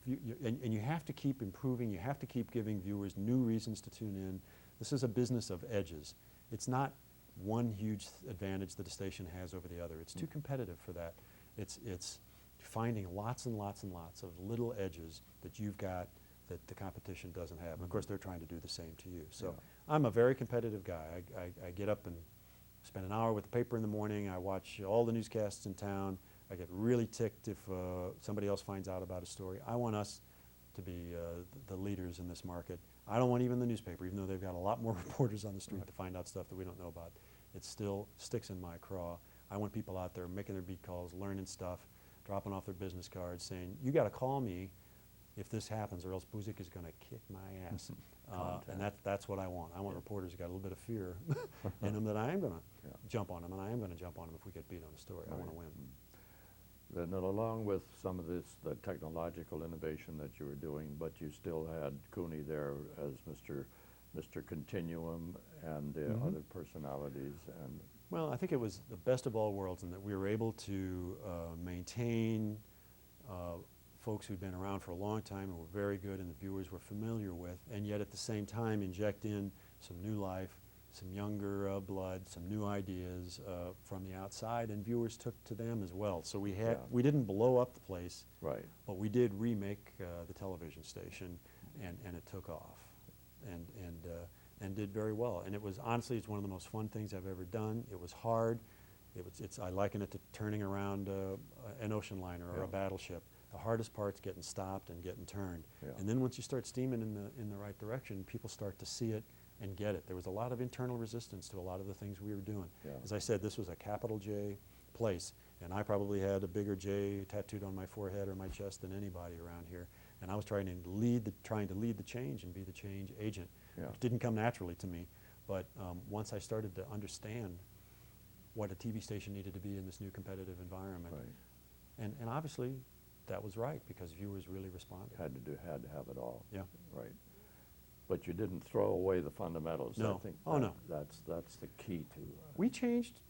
and you have to keep improving. You have to keep giving viewers new reasons to tune in. This is a business of edges. It's not one huge advantage that a station has over the other. It's too competitive for that. It's finding lots and lots and lots of little edges that you've got that the competition doesn't have. And of course, they're trying to do the same to you. So I'm a very competitive guy. I get up and spend an hour with the paper in the morning. I watch all the newscasts in town. I get really ticked if somebody else finds out about a story. I want us to be the leaders in this market. I don't want even the newspaper, even though they've got a lot more reporters on the street to find out stuff that we don't know about. It still sticks in my craw. I want people out there making their beat calls, learning stuff, dropping off their business cards, saying, you got to call me if this happens, or else Busiek is going to kick my ass. And that's what I want. I want reporters who got a little bit of fear in them that I am going to jump on them, and I am going to jump on them if we get beat on a story. I want to win. Then along with some of this, the technological innovation that you were doing, but you still had Cooney there as Mr. Continuum and other personalities. And well, I think it was the best of all worlds in that we were able to maintain folks who'd been around for a long time and were very good and the viewers were familiar with, and yet at the same time inject in some new life, some younger blood, some new ideas from the outside, and viewers took to them as well. So we didn't blow up the place, Right. but we did remake the television station, and it took off, and did very well. And it was honestly, it's one of the most fun things I've ever done. It was hard. I liken it to turning around an ocean liner or a battleship. The hardest part's getting stopped and getting turned. Yeah. And then once you start steaming in the right direction, people start to see it and get it. There was a lot of internal resistance to a lot of the things we were doing. Yeah. As I said, this was a capital J place, and I probably had a bigger J tattooed on my forehead or my chest than anybody around here. And I was trying to lead the change and be the change agent. Yeah. It didn't come naturally to me, but once I started to understand what a TV station needed to be in this new competitive environment, Right. and obviously that was right because viewers really responded. Had to have it all. Yeah. Right. But you didn't throw away the fundamentals. No. I think Oh, no. That's the key to. We changed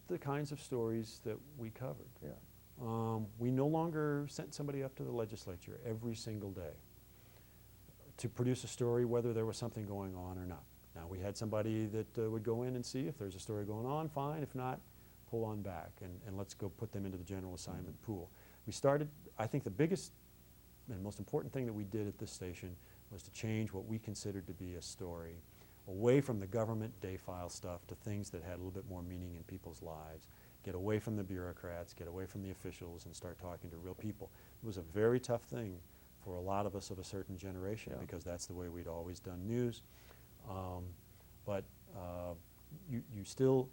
the kinds of stories that we covered. Yeah. We no longer sent somebody up to the legislature every single day to produce a story whether there was something going on or not. Now, we had somebody that would go in and see if there's a story going on, fine. If not, pull on back and let's go put them into the general assignment pool. We started, I think the biggest and most important thing that we did at this station was to change what we considered to be a story away from the government day file stuff to things that had a little bit more meaning in people's lives. Get away from the bureaucrats, get away from the officials, and start talking to real people. It was a very tough thing for a lot of us of a certain generation because that's the way we'd always done news. But you still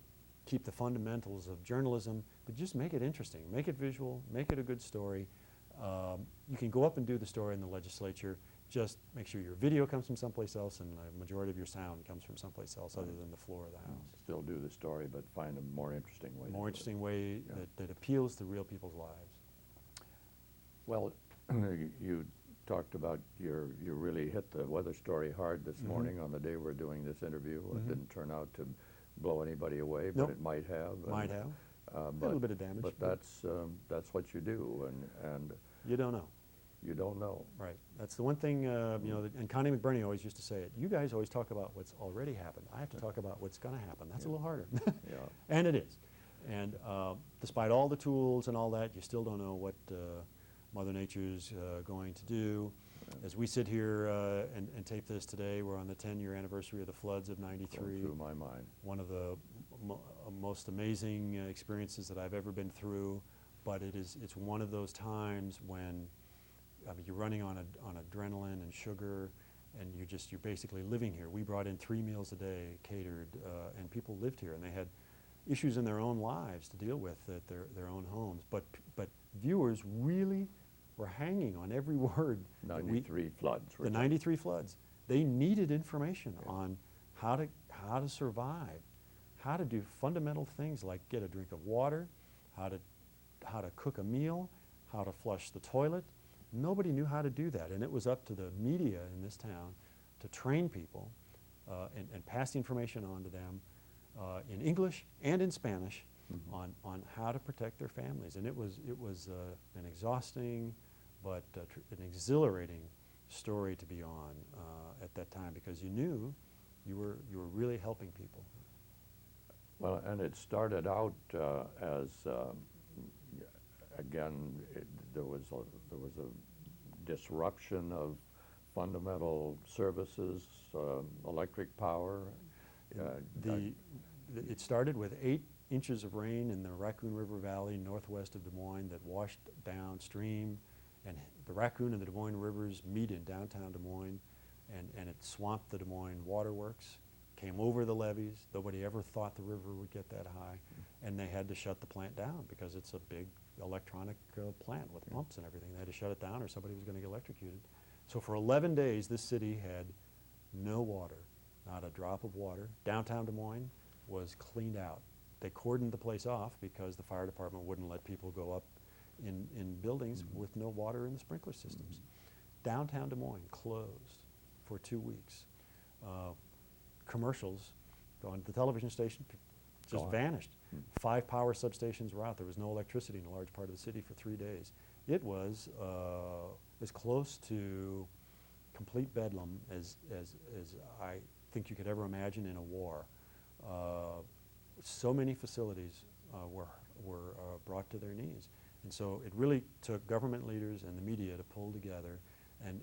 keep the fundamentals of journalism, but just make it interesting, make it visual, make it a good story. You can go up and do the story in the legislature, just make sure your video comes from someplace else and the majority of your sound comes from someplace else other than the floor of the house. Still do the story, but find a more interesting way. More interesting way that appeals to real people's lives. Well, you talked about you really hit the weather story hard this morning on the day we're doing this interview. It didn't turn out to blow anybody away, but it might have. Might have. A little bit of damage. But that's what you do, and you don't know. You don't know. Right. That's the one thing, you know, and Connie McBurney always used to say it. You guys always talk about what's already happened. I have to talk about what's going to happen. That's a little harder. Yeah. And it is. And despite all the tools and all that, you still don't know what Mother Nature's going to do. As we sit here and tape this today, we're on the 10-year anniversary of the floods of '93. Going through my mind. One of the most amazing experiences that I've ever been through, but it's one of those times when you're running on adrenaline and sugar, and you're basically living here. We brought in 3 meals a day, catered, and people lived here, and they had issues in their own lives to deal with at their own homes. But viewers really were hanging on every word. 93 floods. The 93 floods. They needed information on how to survive, how to do fundamental things like get a drink of water, how to cook a meal, how to flush the toilet. Nobody knew how to do that, and it was up to the media in this town to train people and pass the information on to them in English and in Spanish on how to protect their families. And it was an exhausting but an exhilarating story to be on at that time because you knew you were really helping people. Well, and it started out as again, there was a disruption of fundamental services, electric power. It started with 8 inches of rain in the Raccoon River Valley northwest of Des Moines that washed downstream, and the Raccoon and the Des Moines rivers meet in downtown Des Moines, and it swamped the Des Moines waterworks, came over the levees. Nobody ever thought the river would get that high, and they had to shut the plant down because it's a big electronic plant with pumps and everything. They had to shut it down or somebody was going to get electrocuted. So for 11 days, this city had no water, not a drop of water. Downtown Des Moines was cleaned out. They cordoned the place off because the fire department wouldn't let people go up in buildings with no water in the sprinkler systems. Downtown Des Moines closed for 2 weeks. Commercials on the television station just vanished. 5 power substations were out. There was no electricity in a large part of the city for 3 days. It was as close to complete bedlam as think you could ever imagine in a war. So many facilities were brought to their knees. And so it really took government leaders and the media to pull together and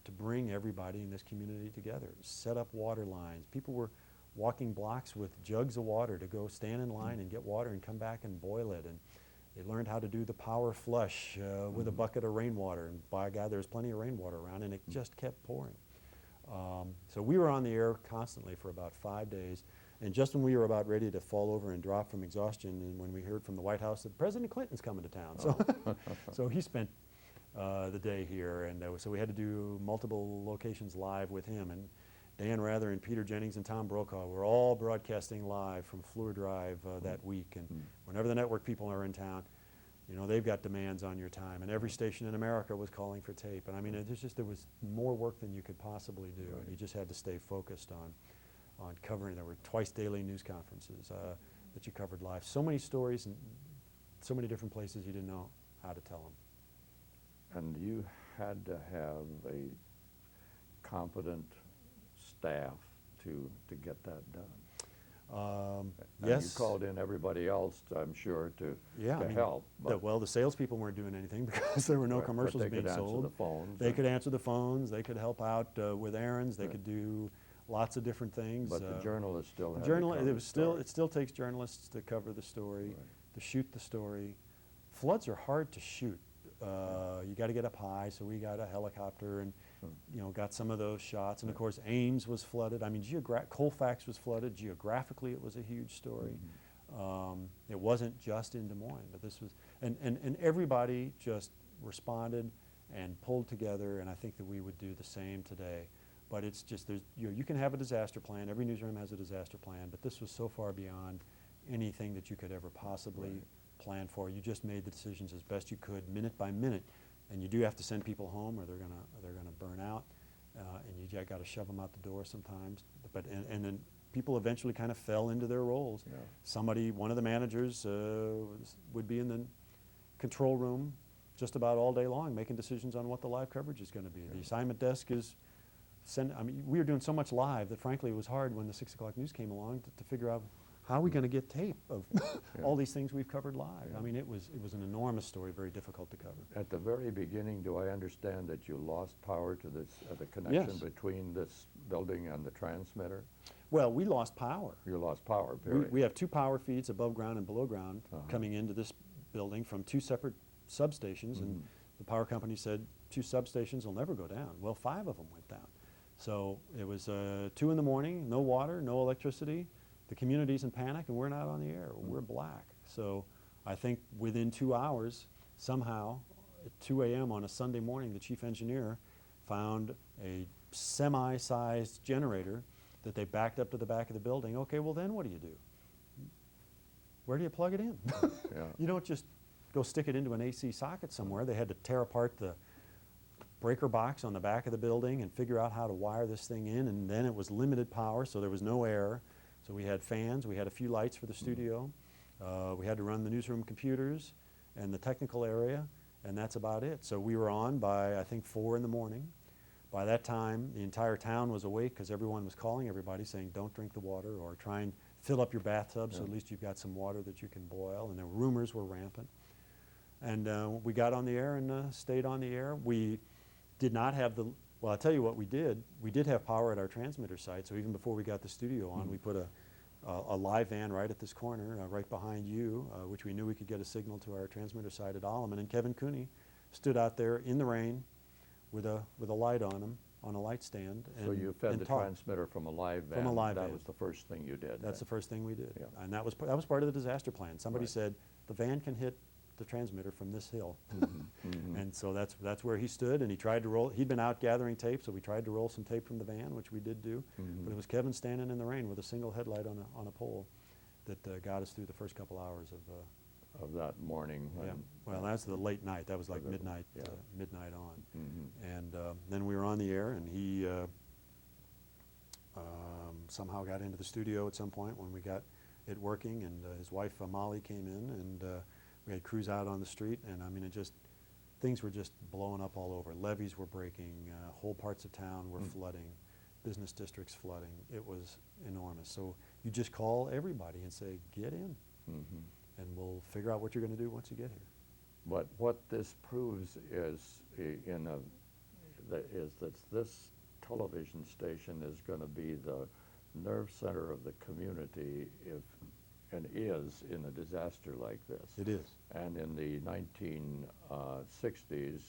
to bring everybody in this community together, set up water lines. People were walking blocks with jugs of water to go stand in line and get water and come back and boil it. And they learned how to do the power flush with a bucket of rainwater. And by God, there was plenty of rainwater around, and it just kept pouring. So we were on the air constantly for about 5 days. And just when we were about ready to fall over and drop from exhaustion, and when we heard from the White House that President Clinton's coming to town. So, so he spent the day here, and so we had to do multiple locations live with him. And Dan Rather and Peter Jennings and Tom Brokaw were all broadcasting live from Fluor Drive that week. And whenever the network people are in town, you know, they've got demands on your time. And every station in America was calling for tape. And I mean, there was more work than you could possibly do. Right. And you just had to stay focused on covering. There were twice daily news conferences that you covered live. So many stories and so many different places you didn't know how to tell them. And you had to have a competent staff to get that done. And Yes. you called in everybody else, I'm sure, to Yeah, I mean, help. well, the salespeople weren't doing anything because there were no Right, but commercials they being could answer sold. the phones. They could answer the phones. They could help out with errands. They Right. could do lots of different things. But the journalists still had to cover the story. It still takes journalists to cover the story, Right. to shoot the story. Floods are hard to shoot. You got to get up high, so we got a helicopter and you know, got some of those shots. And of course, Ames was flooded. I mean, Colfax was flooded. Geographically, it was a huge story. It wasn't just in Des Moines, but this was, and everybody just responded and pulled together. And I think that we would do the same today. But it's just, you can have a disaster plan. Every newsroom has a disaster plan, but this was so far beyond anything that you could ever possibly plan for. You just made the decisions as best you could, minute by minute. And you do have to send people home, or they're gonna burn out, and you got to shove them out the door sometimes. But and then people eventually kind of fell into their roles. Yeah. One of the managers would be in the control room just about all day long, making decisions on what the live coverage is going to be. Yeah. The assignment desk is I mean, we were doing so much live that frankly it was hard when the 6 o'clock news came along to figure out how are we going to get tape of all these things we've covered live. I mean, it was an enormous story, very difficult to cover. At the very beginning, do I understand that you lost power to this, the connection between this building and the transmitter? Well, we lost power. You lost power, period. We have 2 power feeds, above ground and below ground, coming into this building from 2 separate substations, and the power company said 2 substations will never go down. Well, 5 of them went down. So it was 2 in the morning, no water, no electricity. The community's in panic, and we're not on the air. We're black. So I think within 2 hours, somehow, at 2 a.m. on a Sunday morning, the chief engineer found a semi-sized generator that they backed up to the back of the building. Okay, well then what do you do? Where do you plug it in? You don't just go stick it into an AC socket somewhere. They had to tear apart the breaker box on the back of the building and figure out how to wire this thing in, and then it was limited power, so there was no air. So we had fans, we had a few lights for the studio, we had to run the newsroom computers and the technical area, and that's about it. So we were on by, I think, 4 in the morning. By that time, the entire town was awake because everyone was calling everybody saying, don't drink the water, or try and fill up your bathtub so at least you've got some water that you can boil, and the rumors were rampant. And we got on the air and stayed on the air. We did not have well, I'll tell you what we did. We did have power at our transmitter site, so even before we got the studio on, we put a live van right at this corner, right behind you, which we knew we could get a signal to our transmitter site at Alleman. And Kevin Cooney stood out there in the rain with a light on him, on a light stand. So you fed the transmitter from a live van. From a live van. That was the first thing you did. That's the first thing we did. Yeah. And that was part of the disaster plan. Somebody said, the van can hit the transmitter from this hill. And so that's where he stood, and he tried to roll. He'd been out gathering tape, so we tried to roll some tape from the van, which we did do. But it was Kevin standing in the rain with a single headlight on a pole that got us through the first couple hours of that morning. Yeah. Well, that's the late night. That was like midnight, midnight on. And then we were on the air, and he somehow got into the studio at some point when we got it working, and his wife Molly came in, and we had crews out on the street, and I mean, things were just blowing up all over. Levees were breaking, whole parts of town were flooding. business districts flooding. It was enormous. So you just call everybody and say, get in, and we'll figure out what you're going to do once you get here. But what this proves is that this television station is going to be the nerve center of the community and is in a disaster like this. It is. And in the 1960s,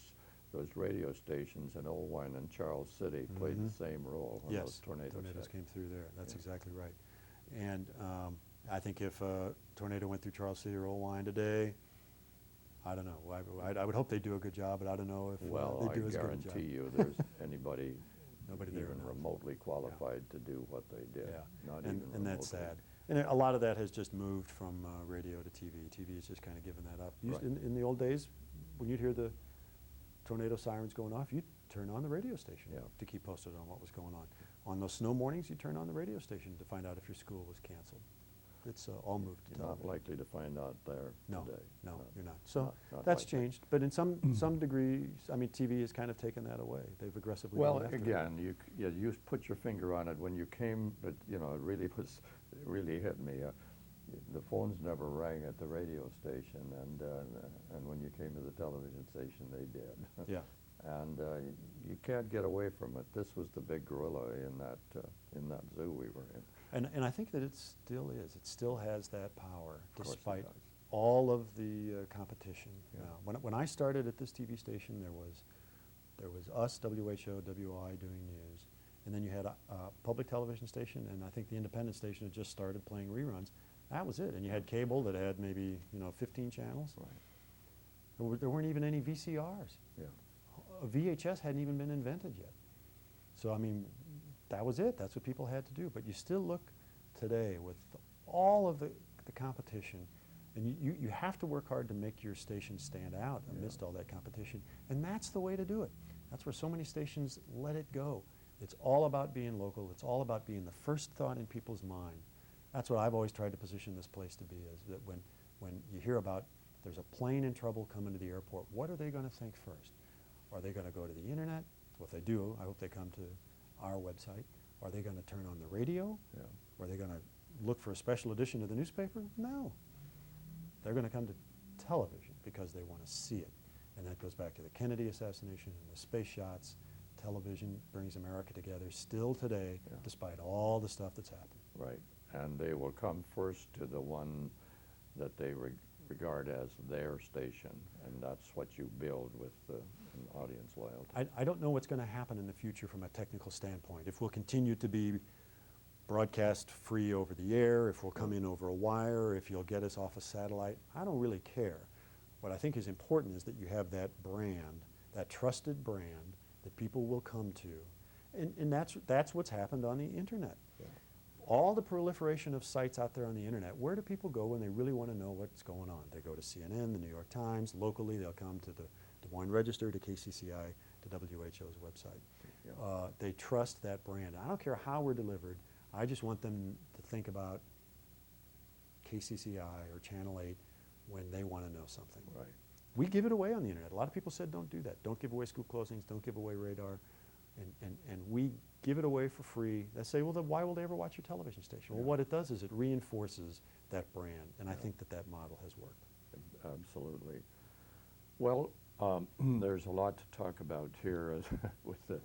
those radio stations in Irvine and Charles City played the same role when those tornadoes came through there. That's exactly right. And I think if a tornado went through Charles City or Irvine today, I don't know. I would hope they do a good job, but I don't know if they do as good a job. Well, I guarantee you there's anybody nobody there even remotely qualified to do what they did. Yeah, Not and even that's remotely. sad. And a lot of that has just moved from radio to TV. TV has just kind of given that up. Right. In the old days, when you'd hear the tornado sirens going off, you'd turn on the radio station to keep posted on what was going on. On those snow mornings, you'd turn on the radio station to find out if your school was canceled. It's all moved to You're not television. likely to find out there today. No, you're not. So not that's likely. changed. But in some degrees, I mean, TV has kind of taken that away. They've aggressively Well, gone after it. again, you put your finger on it when you came, but it really hit me. The phones never rang at the radio station, and when you came to the television station, they did. Yeah. And you can't get away from it. This was the big gorilla in that zoo we were in. And I think that it still is. It still has that power, Of course it despite does. all of the competition. Yeah. Now, when I started at this TV station, there was us, WHO, WI doing news, and then you had a public television station, and I think the independent station had just started playing reruns. That was it. And you had cable that had maybe 15 channels. Right. There weren't even any VCRs. Yeah. A VHS hadn't even been invented yet. So, I mean, that was it. That's what people had to do. But you still look today with all of the competition, and you have to work hard to make your station stand out amidst all that competition. And that's the way to do it. That's where so many stations let it go. It's all about being local. It's all about being the first thought in people's mind. That's what I've always tried to position this place to be, is that when you hear about there's a plane in trouble coming to the airport, what are they going to think first? Are they going to go to the internet? Well, if they do, I hope they come to our website. Are they going to turn on the radio? Yeah. Are they going to look for a special edition of the newspaper? No. They're going to come to television because they want to see it. And that goes back to the Kennedy assassination and the space shots. Television brings America together still today, despite all the stuff that's happened. Right. And they will come first to the one that they regard as their station, and that's what you build with an audience loyalty. I don't know what's going to happen in the future from a technical standpoint. If we'll continue to be broadcast free over the air, if we'll come in over a wire, if you'll get us off a satellite, I don't really care. What I think is important is that you have that brand, that trusted brand that people will come to. And that's what's happened on the internet. Yeah. All the proliferation of sites out there on the internet, where do people go when they really want to know what's going on? They go to CNN, the New York Times. Locally, they'll come to the Des Moines Register, to KCCI, to WHO's website. Yeah. They trust that brand. I don't care how we're delivered. I just want them to think about KCCI or Channel 8 when they want to know something. Right. We give it away on the internet. A lot of people said don't do that. Don't give away school closings. Don't give away radar. And we give it away for free. They say, well, then why will they ever watch your television station? Well, what it does is it reinforces that brand, and I think that model has worked. Absolutely. Well, there's a lot to talk about here with the,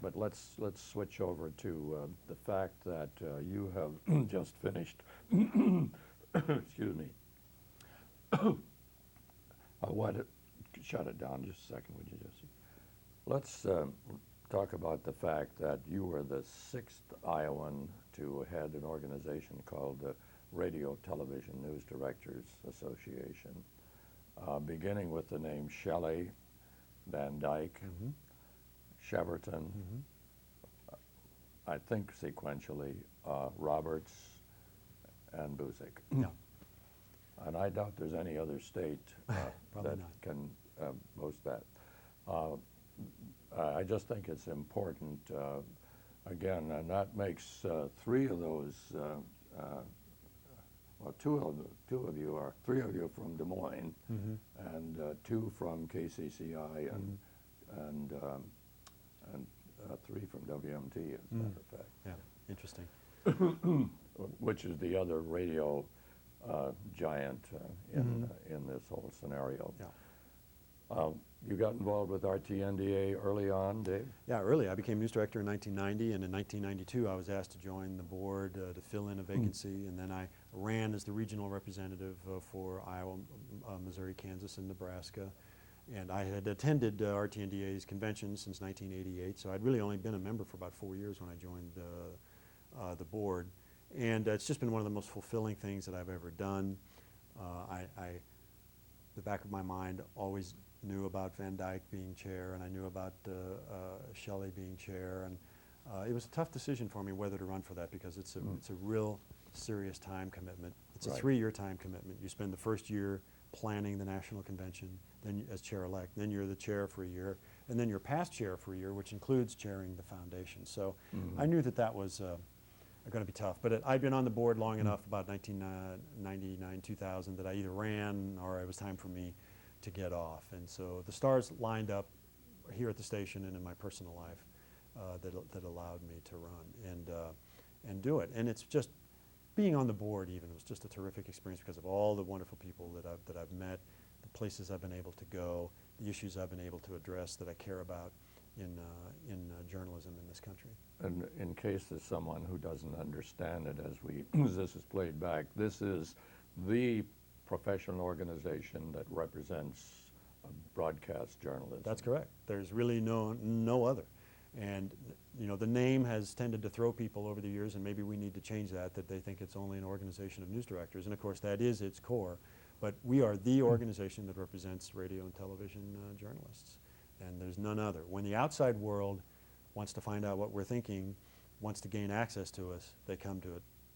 but let's switch over to the fact that you have just finished. Excuse me. Shut it down just a second, would you, Jesse? Let's talk about the fact that you were the 6th Iowan to head an organization called the Radio Television News Directors Association, beginning with the name Shelley, Van Dyke, Cheverton, I think sequentially, Roberts, and Busiek. Yeah. And I doubt there's any other state that Probably not. can boast that. I just think it's important, again, and that makes 3 of those, well, two of you 3 of you from Des Moines, and 2 from KCCI, and 3 from WMT, as a matter of fact. Yeah, interesting. Which is the other radio giant in this whole scenario. Yeah. You got involved with RTNDA early on, Dave? Yeah, early. I became news director in 1990, and in 1992 I was asked to join the board to fill in a vacancy, and then I ran as the regional representative for Iowa, Missouri, Kansas, and Nebraska. And I had attended RTNDA's convention since 1988, so I'd really only been a member for about 4 years when I joined the board. And it's just been one of the most fulfilling things that I've ever done. The back of my mind always knew about Van Dyke being chair, and I knew about Shelley being chair, and it was a tough decision for me whether to run for that, because it's a real serious time commitment. It's a 3-year time commitment. You spend the first year planning the national convention, then as chair-elect, then you're the chair for a year, and then you're past chair for a year, which includes chairing the foundation. So I knew that that was going to be tough, but I'd been on the board long enough, about 1999, 2000, that I either ran or it was time for me to get off. And so the stars lined up here at the station and in my personal life that allowed me to run and do it. And it's just, being on the board even was just a terrific experience because of all the wonderful people that I've met, the places I've been able to go, the issues I've been able to address that I care about in journalism in this country. And in case there's someone who doesn't understand it as this is played back, this is the professional organization that represents broadcast journalism. That's correct. There's really no other. And you know, the name has tended to throw people over the years, and maybe we need to change that they think it's only an organization of news directors, and of course that is its core. But we are the organization that represents radio and television journalists, and there's none other. When the outside world wants to find out what we're thinking, wants to gain access to us, they come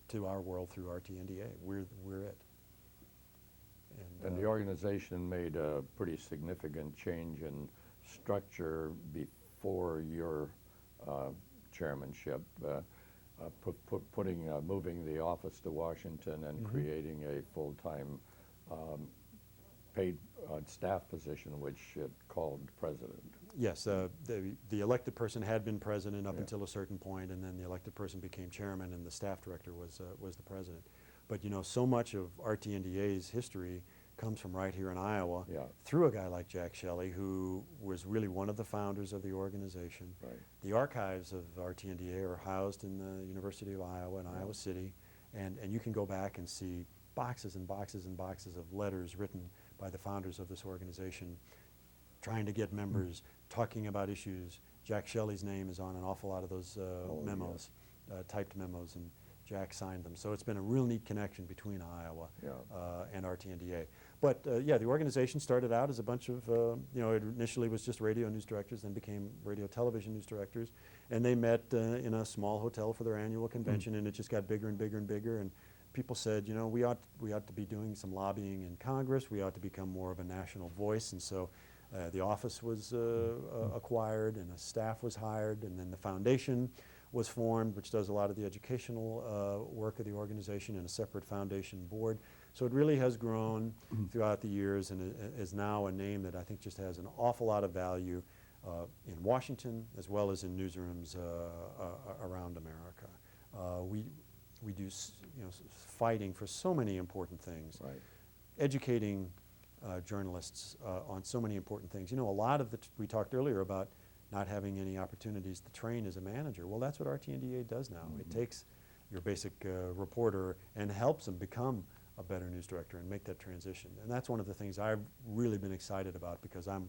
to our world through RTNDA. We're it. And the organization made a pretty significant change in structure before your chairmanship, moving the office to Washington and creating a full-time paid staff position, which it called president. Yes, the elected person had been president up until a certain point, and then the elected person became chairman, and the staff director was the president. But you know, so much of RTNDA's history comes from right here in Iowa through a guy like Jack Shelley, who was really one of the founders of the organization. Right. The archives of RTNDA are housed in the University of Iowa in Iowa City, and you can go back and see boxes and boxes and boxes of letters written by the founders of this organization trying to get members, talking about issues. Jack Shelley's name is on an awful lot of those memos, typed memos, and Jack signed them. So it's been a real neat connection between Iowa and RTNDA. But yeah, the organization started out as a bunch of, you know, it initially was just radio news directors, then became radio television news directors, and they met in a small hotel for their annual convention, and it just got bigger and bigger and bigger, and people said, you know, we ought to be doing some lobbying in Congress, we ought to become more of a national voice, and so the office was acquired, and a staff was hired, and then the foundation was formed, which does a lot of the educational work of the organization, and a separate foundation board. So it really has grown throughout the years, and is now a name that I think just has an awful lot of value in Washington as well as in newsrooms around America. We do, you know, fighting for so many important things, educating journalists on so many important things. You know, a lot of we talked earlier about not having any opportunities to train as a manager. Well, that's what RTNDA does now. It takes your basic reporter and helps them become a better news director and make that transition. And that's one of the things I've really been excited about, because I'm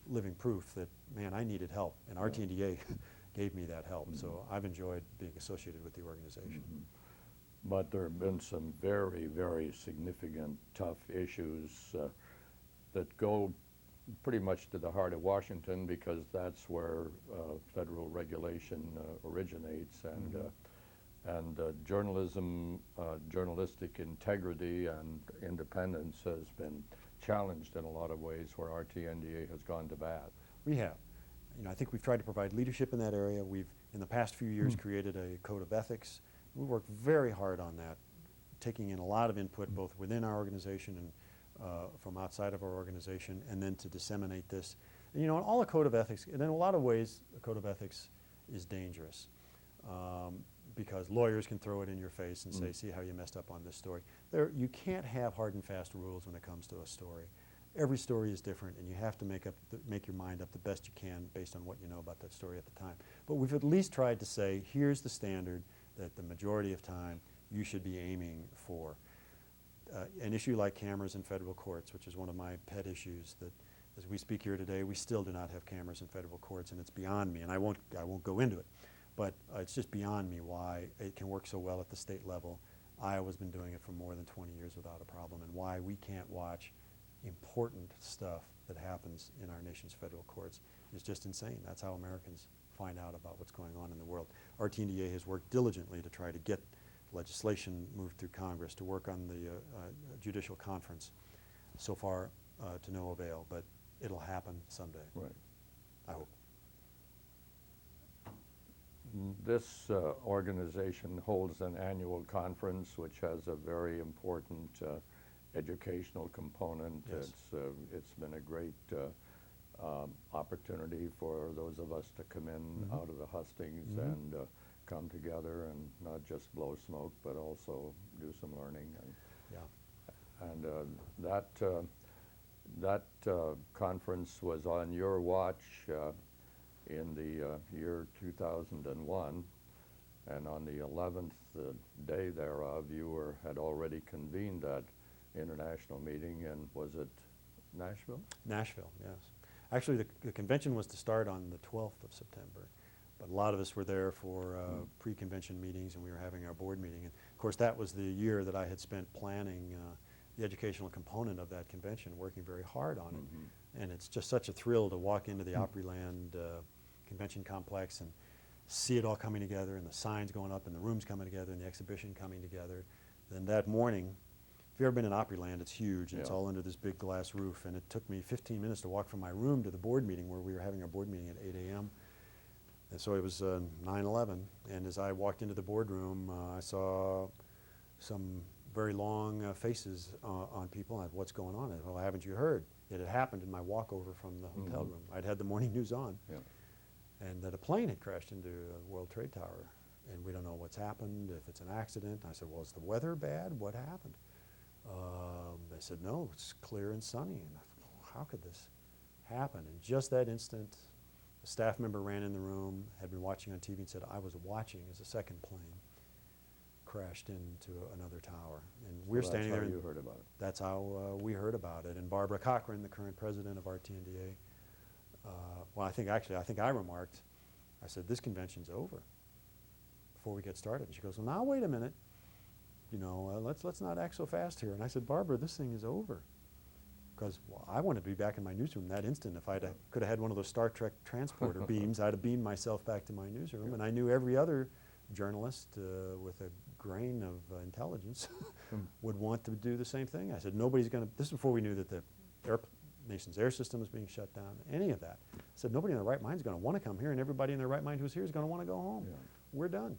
living proof that, man, I needed help, and RTNDA gave me that help. So I've enjoyed being associated with the organization. But there have been some very, very significant, tough issues that go pretty much to the heart of Washington, because that's where federal regulation originates, and journalism, journalistic integrity and independence has been challenged in a lot of ways, where RTNDA has gone to bat. We have. You know, I think we've tried to provide leadership in that area. We've, in the past few years, created a code of ethics. We worked very hard on that, taking in a lot of input both within our organization and from outside of our organization, and then to disseminate this. And, you know, in all a code of ethics, and in a lot of ways, a code of ethics is dangerous. Because lawyers can throw it in your face and say, see how you messed up on this story. You can't have hard and fast rules when it comes to a story. Every story is different, and you have to make your mind up the best you can based on what you know about that story at the time. But we've at least tried to say, here's the standard that the majority of time you should be aiming for. An issue like cameras in federal courts, which is one of my pet issues, that as we speak here today, we still do not have cameras in federal courts, and it's beyond me, and I won't go into it. But it's just beyond me why it can work so well at the state level. Iowa's been doing it for more than 20 years without a problem, and why we can't watch important stuff that happens in our nation's federal courts is just insane. That's how Americans find out about what's going on in the world. RTDNA has worked diligently to try to get legislation moved through Congress, to work on the judicial conference. So far, to no avail, but it'll happen someday. Right. I hope. This organization holds an annual conference which has a very important educational component. Yes. It's been a great opportunity for those of us to come in out of the hustings and come together and not just blow smoke, but also do some learning. And, that conference was on your watch in the year 2001, and on the 11th day thereof, you had already convened that international meeting, and was it Nashville? Nashville, yes. Actually, the convention was to start on the 12th of September, but a lot of us were there for pre-convention meetings, and we were having our board meeting. And of course, that was the year that I had spent planning the educational component of that convention, working very hard on it. And it's just such a thrill to walk into the Opryland convention complex and see it all coming together, and the signs going up, and the rooms coming together, and the exhibition coming together. Then that morning, if you've ever been in Opryland, it's huge, and it's all under this big glass roof, and it took me 15 minutes to walk from my room to the board meeting, where we were having our board meeting at 8 a.m. And so it was 9/11, and as I walked into the boardroom, I saw some very long faces on people. And what's going on? Well, haven't you heard? It had happened in my walkover from the hotel room. I'd had the morning news on, and that a plane had crashed into the World Trade Tower, and we don't know what's happened, if it's an accident. And I said, well, is the weather bad? What happened? They said, no, it's clear and sunny. And I thought, well, how could this happen? And just that instant, a staff member ran in the room, had been watching on TV, and said, I was watching as a second plane crashed into another tower. And we're standing there. That's how you heard about it. That's how we heard about it. And Barbara Cochran, the current president of RTDNA, well, I think I remarked, I said, this convention's over before we get started. And she goes, well, now wait a minute. You know, let's not act so fast here. And I said, Barbara, this thing is over. Because I wanted to be back in my newsroom that instant. If I could have had one of those Star Trek transporter beams, I'd have beamed myself back to my newsroom. And I knew every other journalist with a grain of intelligence would want to do the same thing. I said, nobody's going to, this is before we knew that the nation's air system was being shut down, any of that. I said, nobody in their right mind is going to want to come here, and everybody in their right mind who's here is going to want to go home. We're done.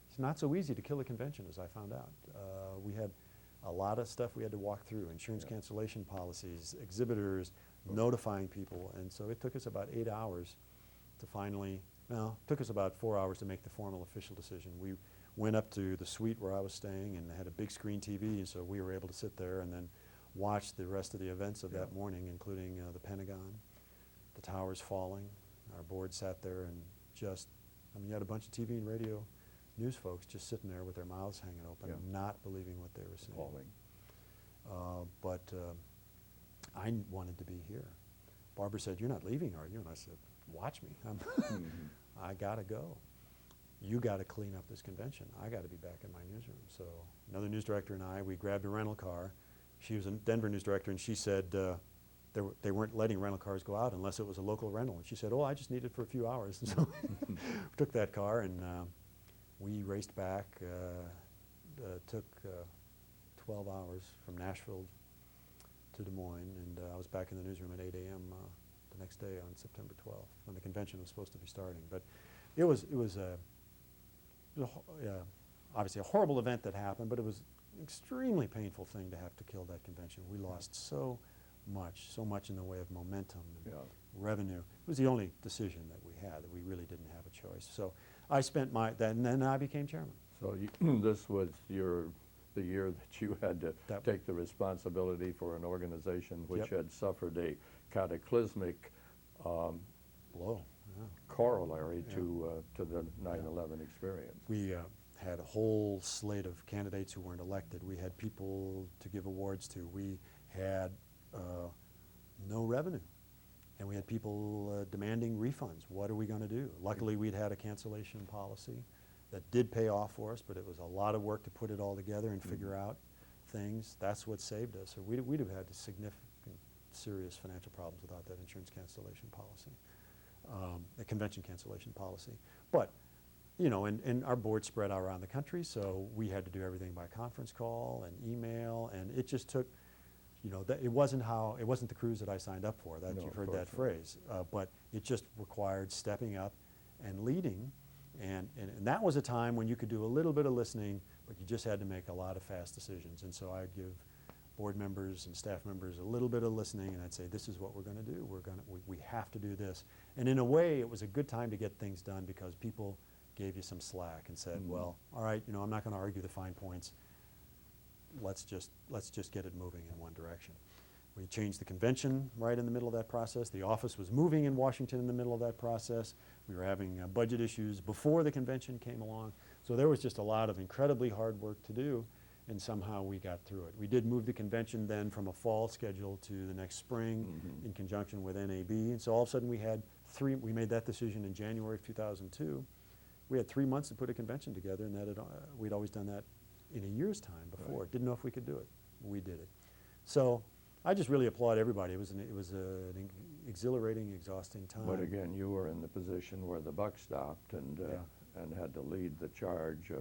It's not so easy to kill a convention, as I found out. We had a lot of stuff we had to walk through, insurance cancellation policies, exhibitors, notifying people, and so it took us about 8 hours to finally, well, it took us about 4 hours to make the formal official decision. We went up to the suite where I was staying, and had a big screen TV, and so we were able to sit there and then watch the rest of the events of that morning, including the Pentagon, the towers falling. Our board sat there and just, I mean, you had a bunch of TV and radio news folks just sitting there with their mouths hanging open, not believing what they were seeing. But I wanted to be here. Barbara said, you're not leaving, are you? And I said, watch me. I got to go. You got to clean up this convention. I got to be back in my newsroom. So another news director and I, we grabbed a rental car. She was a Denver news director, and she said they weren't letting rental cars go out unless it was a local rental. And she said, oh, I just need it for a few hours. And so we took that car, and we raced back. Took 12 hours from Nashville to Des Moines, and I was back in the newsroom at 8 a.m. The next day on September 12th, when the convention was supposed to be starting. But it was obviously a horrible event that happened, but it was an extremely painful thing to have to kill that convention. We lost so so much in the way of momentum and Yeah. revenue. It was the only decision that we had, that we really didn't have a choice. So I spent and then I became chairman. So this was the year that you had to take the responsibility for an organization which had suffered a cataclysmic Blow. Yeah. corollary to the 9/11 experience. We had a whole slate of candidates who weren't elected. We had people to give awards to. We had no revenue. And we had people demanding refunds. What are we going to do? Luckily, we'd had a cancellation policy that did pay off for us, but it was a lot of work to put it all together and figure out things. That's what saved us. Or we'd have had significant, serious financial problems without that insurance cancellation policy, the convention cancellation policy. But, you know, and our board spread out around the country, so we had to do everything by conference call and email, and it just took, you know, it wasn't the cruise that I signed up for. That, No, you've heard that phrase, but it just required stepping up and leading, and that was a time when you could do a little bit of listening, but you just had to make a lot of fast decisions. And so I'd give board members and staff members a little bit of listening, and I'd say, this is what we're going to do. We have to do this. And in a way, it was a good time to get things done because people gave you some slack and said, well, all right, you know, I'm not going to argue the fine points. Let's just get it moving in one direction. We changed the convention right in the middle of that process. The office was moving in Washington in the middle of that process. We were having budget issues before the convention came along. So there was just a lot of incredibly hard work to do, and somehow we got through it. We did move the convention then from a fall schedule to the next spring in conjunction with NAB. And so all of a sudden we made that decision in January of 2002. We had 3 months to put a convention together, and we'd always done that in a year's time before. Didn't know if we could do it. We did it. So I just really applaud everybody. It was an exhilarating, exhausting time. But again, you were in the position where the buck stopped and had to lead the charge.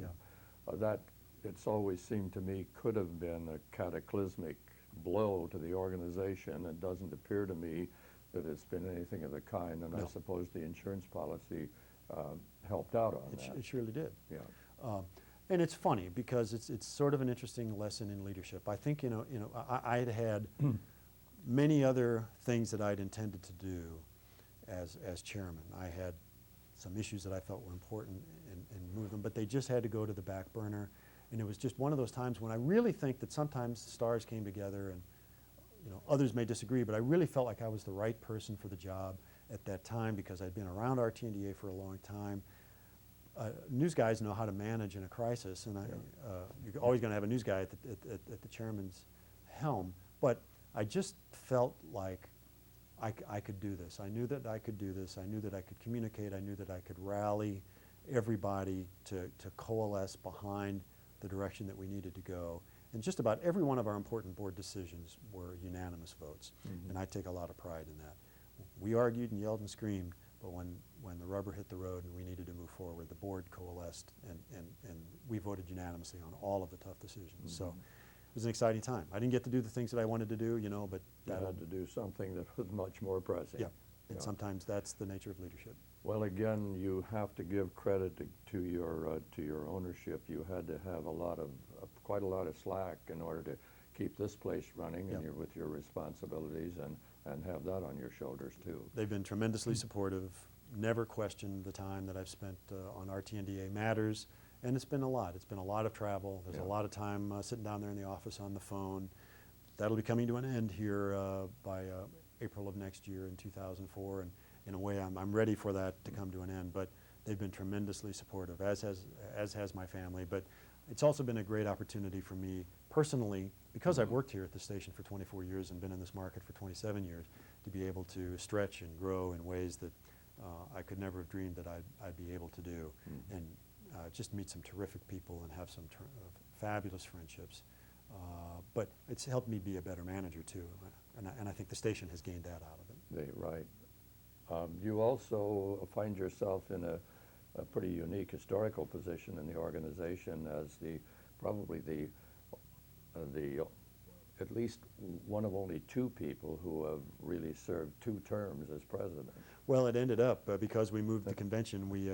That, it's always seemed to me, could have been a cataclysmic blow to the organization. It doesn't appear to me that it's been anything of the kind, and I suppose the insurance policy helped out on that. It surely did. Yeah. And it's funny because it's sort of an interesting lesson in leadership. I think, I had many other things that I'd intended to do as chairman. I had some issues that I felt were important and move them, but they just had to go to the back burner. And it was just one of those times when I really think that sometimes the stars came together, and others may disagree, but I really felt like I was the right person for the job at that time because I'd been around RTDNA for a long time. News guys know how to manage in a crisis, and you're always going to have a news guy at the chairman's helm. But I just felt like I could do this. I knew that I could do this. I knew that I could communicate. I knew that I could rally everybody to coalesce behind the direction that we needed to go. And just about every one of our important board decisions were unanimous votes, and I take a lot of pride in that. We argued and yelled and screamed, but when the rubber hit the road and we needed to move forward, the board coalesced, and we voted unanimously on all of the tough decisions. So it was an exciting time. I didn't get to do the things that I wanted to do, but you had to do something that was much more pressing. Yeah, and sometimes that's the nature of leadership. Well, again, you have to give credit to your ownership. You had to have quite a lot of slack in order to keep this place running, and with your responsibilities, and have that on your shoulders too. They've been tremendously supportive, never questioned the time that I've spent on RTDNA matters, and it's been a lot. It's been a lot of travel. There's a lot of time sitting down there in the office on the phone. That'll be coming to an end here by April of next year in 2004, and in a way I'm ready for that to come to an end. But they've been tremendously supportive, as has my family. But it's also been a great opportunity for me personally, because I've worked here at the station for 24 years and been in this market for 27 years, to be able to stretch and grow in ways that I could never have dreamed that I'd be able to do, and just meet some terrific people and have some fabulous friendships. But it's helped me be a better manager too, and I think the station has gained that out of it. Right. You also find yourself in a pretty unique historical position in the organization as probably at least one of only two people who have really served 2 terms as president. Well, it ended up because we moved the convention. We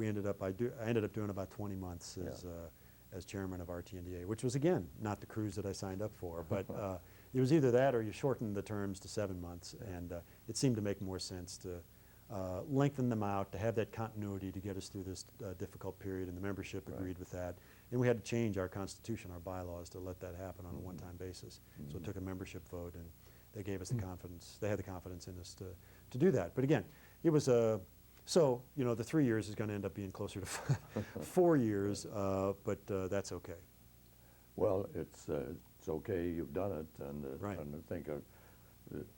ended up I ended up doing about 20 months as chairman of RTDNA, which was again not the cruise that I signed up for, but it was either that or you shortened the terms to 7 months, and it seemed to make more sense to lengthen them out, to have that continuity to get us through this difficult period, and the membership agreed with that. And we had to change our constitution, our bylaws, to let that happen on a one-time basis. So it took a membership vote, and they gave us the confidence, they had the confidence in us to do that. But again, it was so, you know, the 3 years is going to end up being closer to 4 years, but that's okay. Well, it's okay, you've done it, and Right. and I think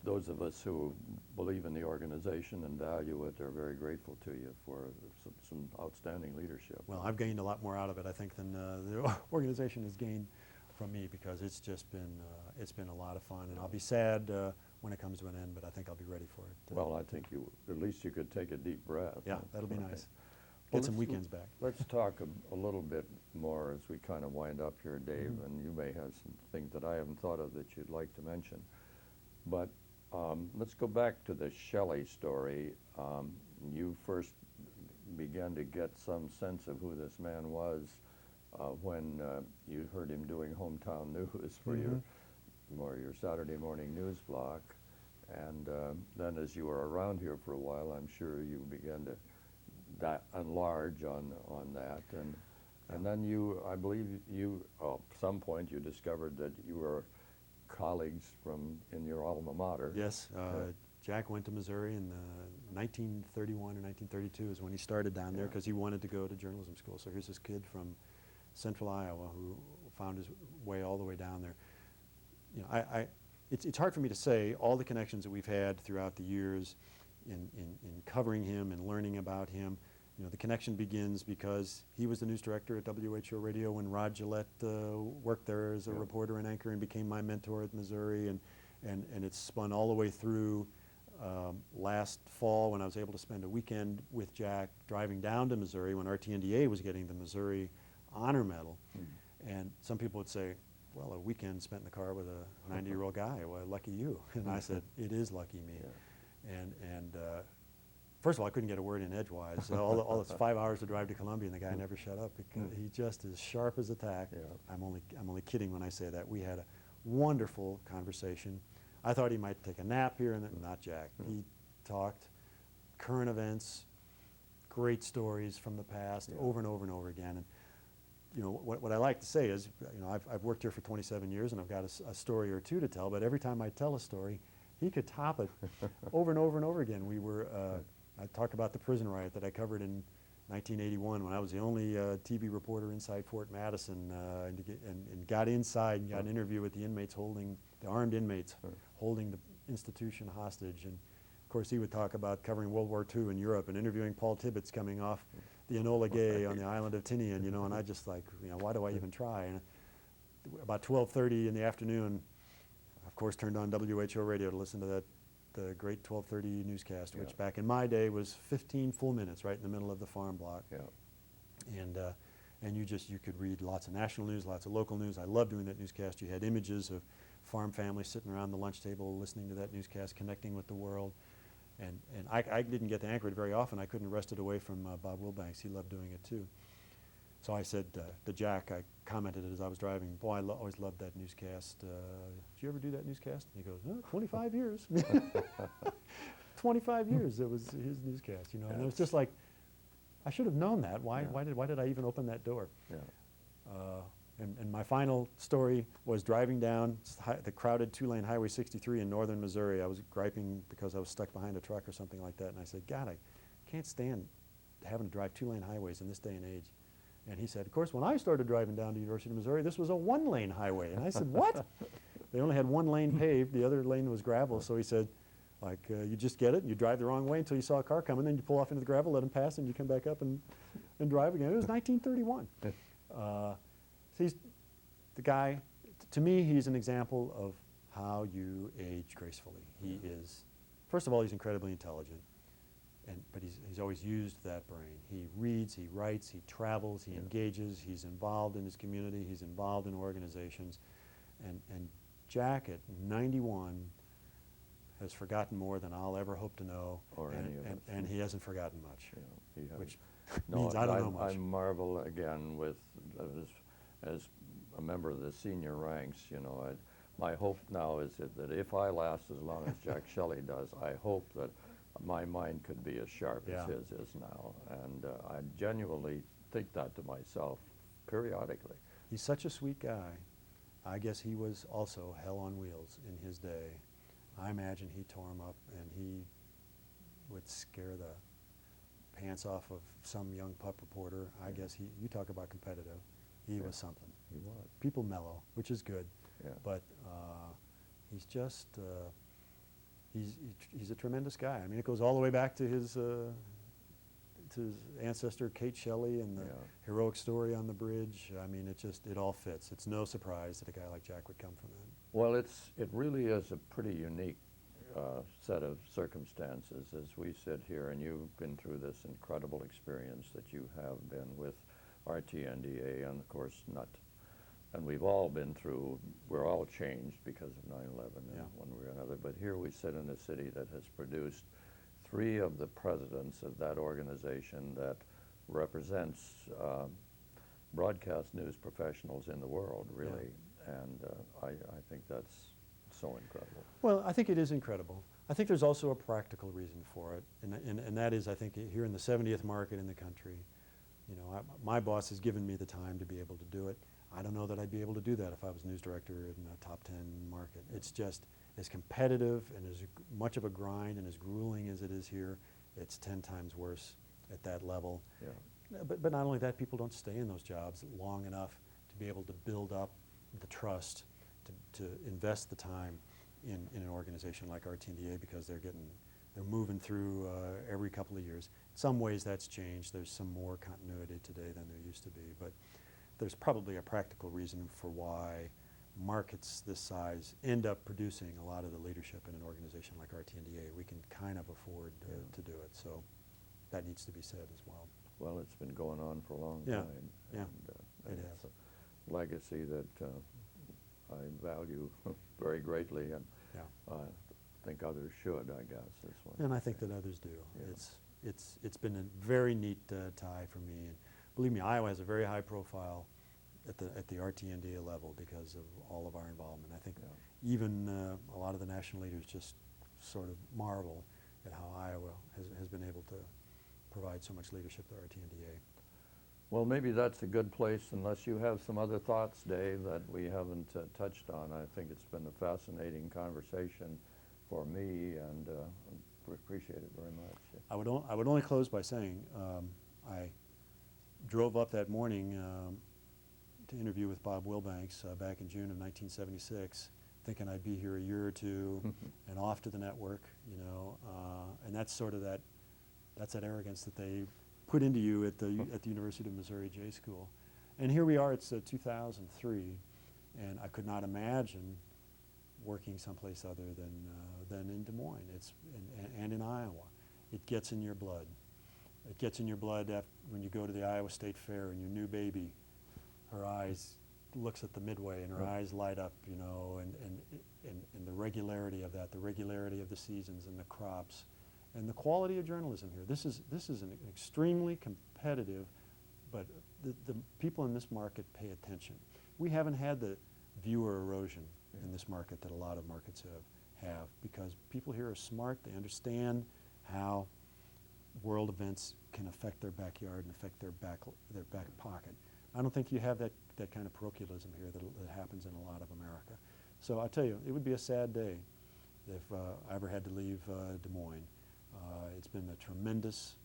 those of us who believe in the organization and value it are very grateful to you for some outstanding leadership. Well, I've gained a lot more out of it, I think, than the organization has gained from me, because it's just been it's been a lot of fun, and I'll be sad when it comes to an end, but I think I'll be ready for it. Well, I think at least you could take a deep breath. Yeah, that'll be nice. Well, Get some weekends back. Let's talk a little bit more as we kind of wind up here, Dave, and you may have some things that I haven't thought of that you'd like to mention. But let's go back to the Shelley story. You first began to get some sense of who this man was when you heard him doing hometown news for your Saturday morning news block. And then as you were around here for a while, I'm sure you began to enlarge on that. And then I believe at some point you discovered that you were colleagues in your alma mater. Yes, Jack went to Missouri in 1931 or 1932 is when he started down there, because he wanted to go to journalism school. So here's this kid from central Iowa who found his way all the way down there. You know, it's hard for me to say all the connections that we've had throughout the years in covering him and learning about him. You know, the connection begins because he was the news director at WHO Radio when Rod Gillette worked there as a reporter and anchor and became my mentor at Missouri, and it's spun all the way through last fall when I was able to spend a weekend with Jack driving down to Missouri when RTDNA was getting the Missouri Honor Medal. And some people would say, well, a weekend spent in the car with a 90-year-old guy, well, lucky you. And I said, it is lucky me. And first of all, I couldn't get a word in edgewise. All it's 5 hours to drive to Columbia, and the guy never shut up. He just is sharp as a tack. I'm only kidding when I say that. We had a wonderful conversation. I thought he might take a nap here, and then not Jack. He talked current events, great stories from the past, over and over and over again. And you know, what I like to say is, you know, I've worked here for 27 years, and I've got a story or two to tell. But every time I tell a story, he could top it over and over and over again. I talked about the prison riot that I covered in 1981 when I was the only TV reporter inside Fort Madison, and got inside and got an interview with the inmates the armed inmates holding the institution hostage. And of course he would talk about covering World War II in Europe and interviewing Paul Tibbets coming off the Enola Gay on the island of Tinian, you know, and I just like, you know, why do I even try? And about 12:30 in the afternoon, of course, turned on WHO Radio to listen to the great 12:30 newscast, which back in my day was 15 full minutes right in the middle of the farm block. And you could read lots of national news, lots of local news. I loved doing that newscast. You had images of farm families sitting around the lunch table listening to that newscast, connecting with the world. And I didn't get to anchor it very often. I couldn't wrest it away from Bob Wilbanks. He loved doing it too. So I said to Jack, I commented as I was driving, boy, I always loved that newscast. Did you ever do that newscast? And he goes, oh, 25 years. 25 years it was his newscast, you know. And it was just like, I should have known that. Why did I even open that door? And my final story was driving down the crowded two-lane Highway 63 in northern Missouri. I was griping because I was stuck behind a truck or something like that. And I said, God, I can't stand having to drive two-lane highways in this day and age. And he said, of course, when I started driving down to University of Missouri, this was a one-lane highway. And I said, what? They only had one lane paved. The other lane was gravel. So he said, like, you just get it, and you drive the wrong way until you saw a car coming, then you pull off into the gravel, let them pass, and you come back up and drive again. It was 1931. So he's the guy, to me, he's an example of how you age gracefully. He is, first of all, he's incredibly intelligent. But he's always used that brain. He reads, he writes, he travels, he engages, he's involved in his community, he's involved in organizations. And Jack at 91 has forgotten more than I'll ever hope to know. Or any of us. And he hasn't forgotten much, which No, means I don't know much. I marvel again with, as a member of the senior ranks, you know, my hope now is that if I last as long as Jack Shelley does, I hope that my mind could be as sharp as his is now. And I genuinely think that to myself periodically. He's such a sweet guy. I guess he was also hell on wheels in his day. I imagine he tore him up, and he would scare the pants off of some young pup reporter. I guess you talk about competitive. He was something. He was. People mellow, which is good. Yeah. But he's just, he's a tremendous guy. I mean, it goes all the way back to his ancestor, Kate Shelley, and the heroic story on the bridge. I mean, it all fits. It's no surprise that a guy like Jack would come from that. Well, it really is a pretty unique set of circumstances as we sit here, and you've been through this incredible experience that you have been with RTDNA, and of course and we've all been through, we're all changed because of 9/11 in one way or another, but here we sit in a city that has produced 3 of the presidents of that organization that represents broadcast news professionals in the world, really, and I think that's so incredible. Well, I think it is incredible. I think there's also a practical reason for it, and that is, I think, here in the 70th market in the country, you know, my boss has given me the time to be able to do it. I don't know that I'd be able to do that if I was news director in a top 10 market. It's just as competitive and as much of a grind and as grueling as it is here, it's 10 times worse at that level. Yeah. But not only that, people don't stay in those jobs long enough to be able to build up the trust, to invest the time in an organization like RTDNA, because they're moving through every couple of years. In some ways that's changed. There's some more continuity today than there used to be, but there's probably a practical reason for why markets this size end up producing a lot of the leadership in an organization like RTDNA. We can kind of afford to do it, so that needs to be said as well. Well, it's been going on for a long time. Yeah, and it it's a legacy that I value very greatly, and I think others should, I guess. And I think that others do. Yeah. It's been a very neat tie for me, and believe me, Iowa has a very high profile at the RTDNA level because of all of our involvement. I think even a lot of the national leaders just sort of marvel at how Iowa has been able to provide so much leadership to RTDNA. Well, maybe that's a good place, unless you have some other thoughts, Dave, that we haven't touched on. I think it's been a fascinating conversation for me, and we appreciate it very much. I would only close by saying I drove up that morning to interview with Bob Wilbanks back in June of 1976, thinking I'd be here a year or two and off to the network, you know, and that's sort of that's that arrogance that they put into you at the University of Missouri J School. And here we are, it's 2003, and I could not imagine working someplace other than in Des Moines and in Iowa. It gets in your blood. It gets in your blood when you go to the Iowa State Fair and your new baby, her eyes looks at the midway and her eyes light up, you know, and the regularity of that, the regularity of the seasons and the crops, and the quality of journalism here. This is an extremely competitive, but the people in this market pay attention. We haven't had the viewer erosion in this market that a lot of markets have because people here are smart. They understand how world events can affect their backyard and affect their back pocket. I don't think you have that kind of parochialism here that happens in a lot of America. So I tell you, it would be a sad day if I ever had to leave Des Moines. It's been a tremendous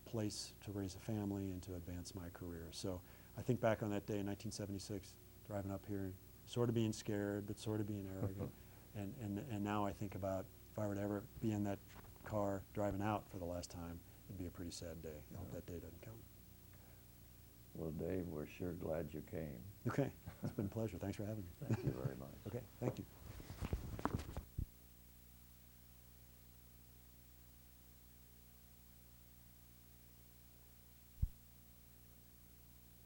place to raise a family and to advance my career. So I think back on that day in 1976, driving up here, sort of being scared, but sort of being arrogant. And now I think about if I were to ever be in that car driving out for the last time, it'd be a pretty sad day. I hope that day doesn't come. Well, Dave, we're sure glad you came. Okay, it's been a pleasure. Thanks for having me. Thank you very much. Okay, thank you.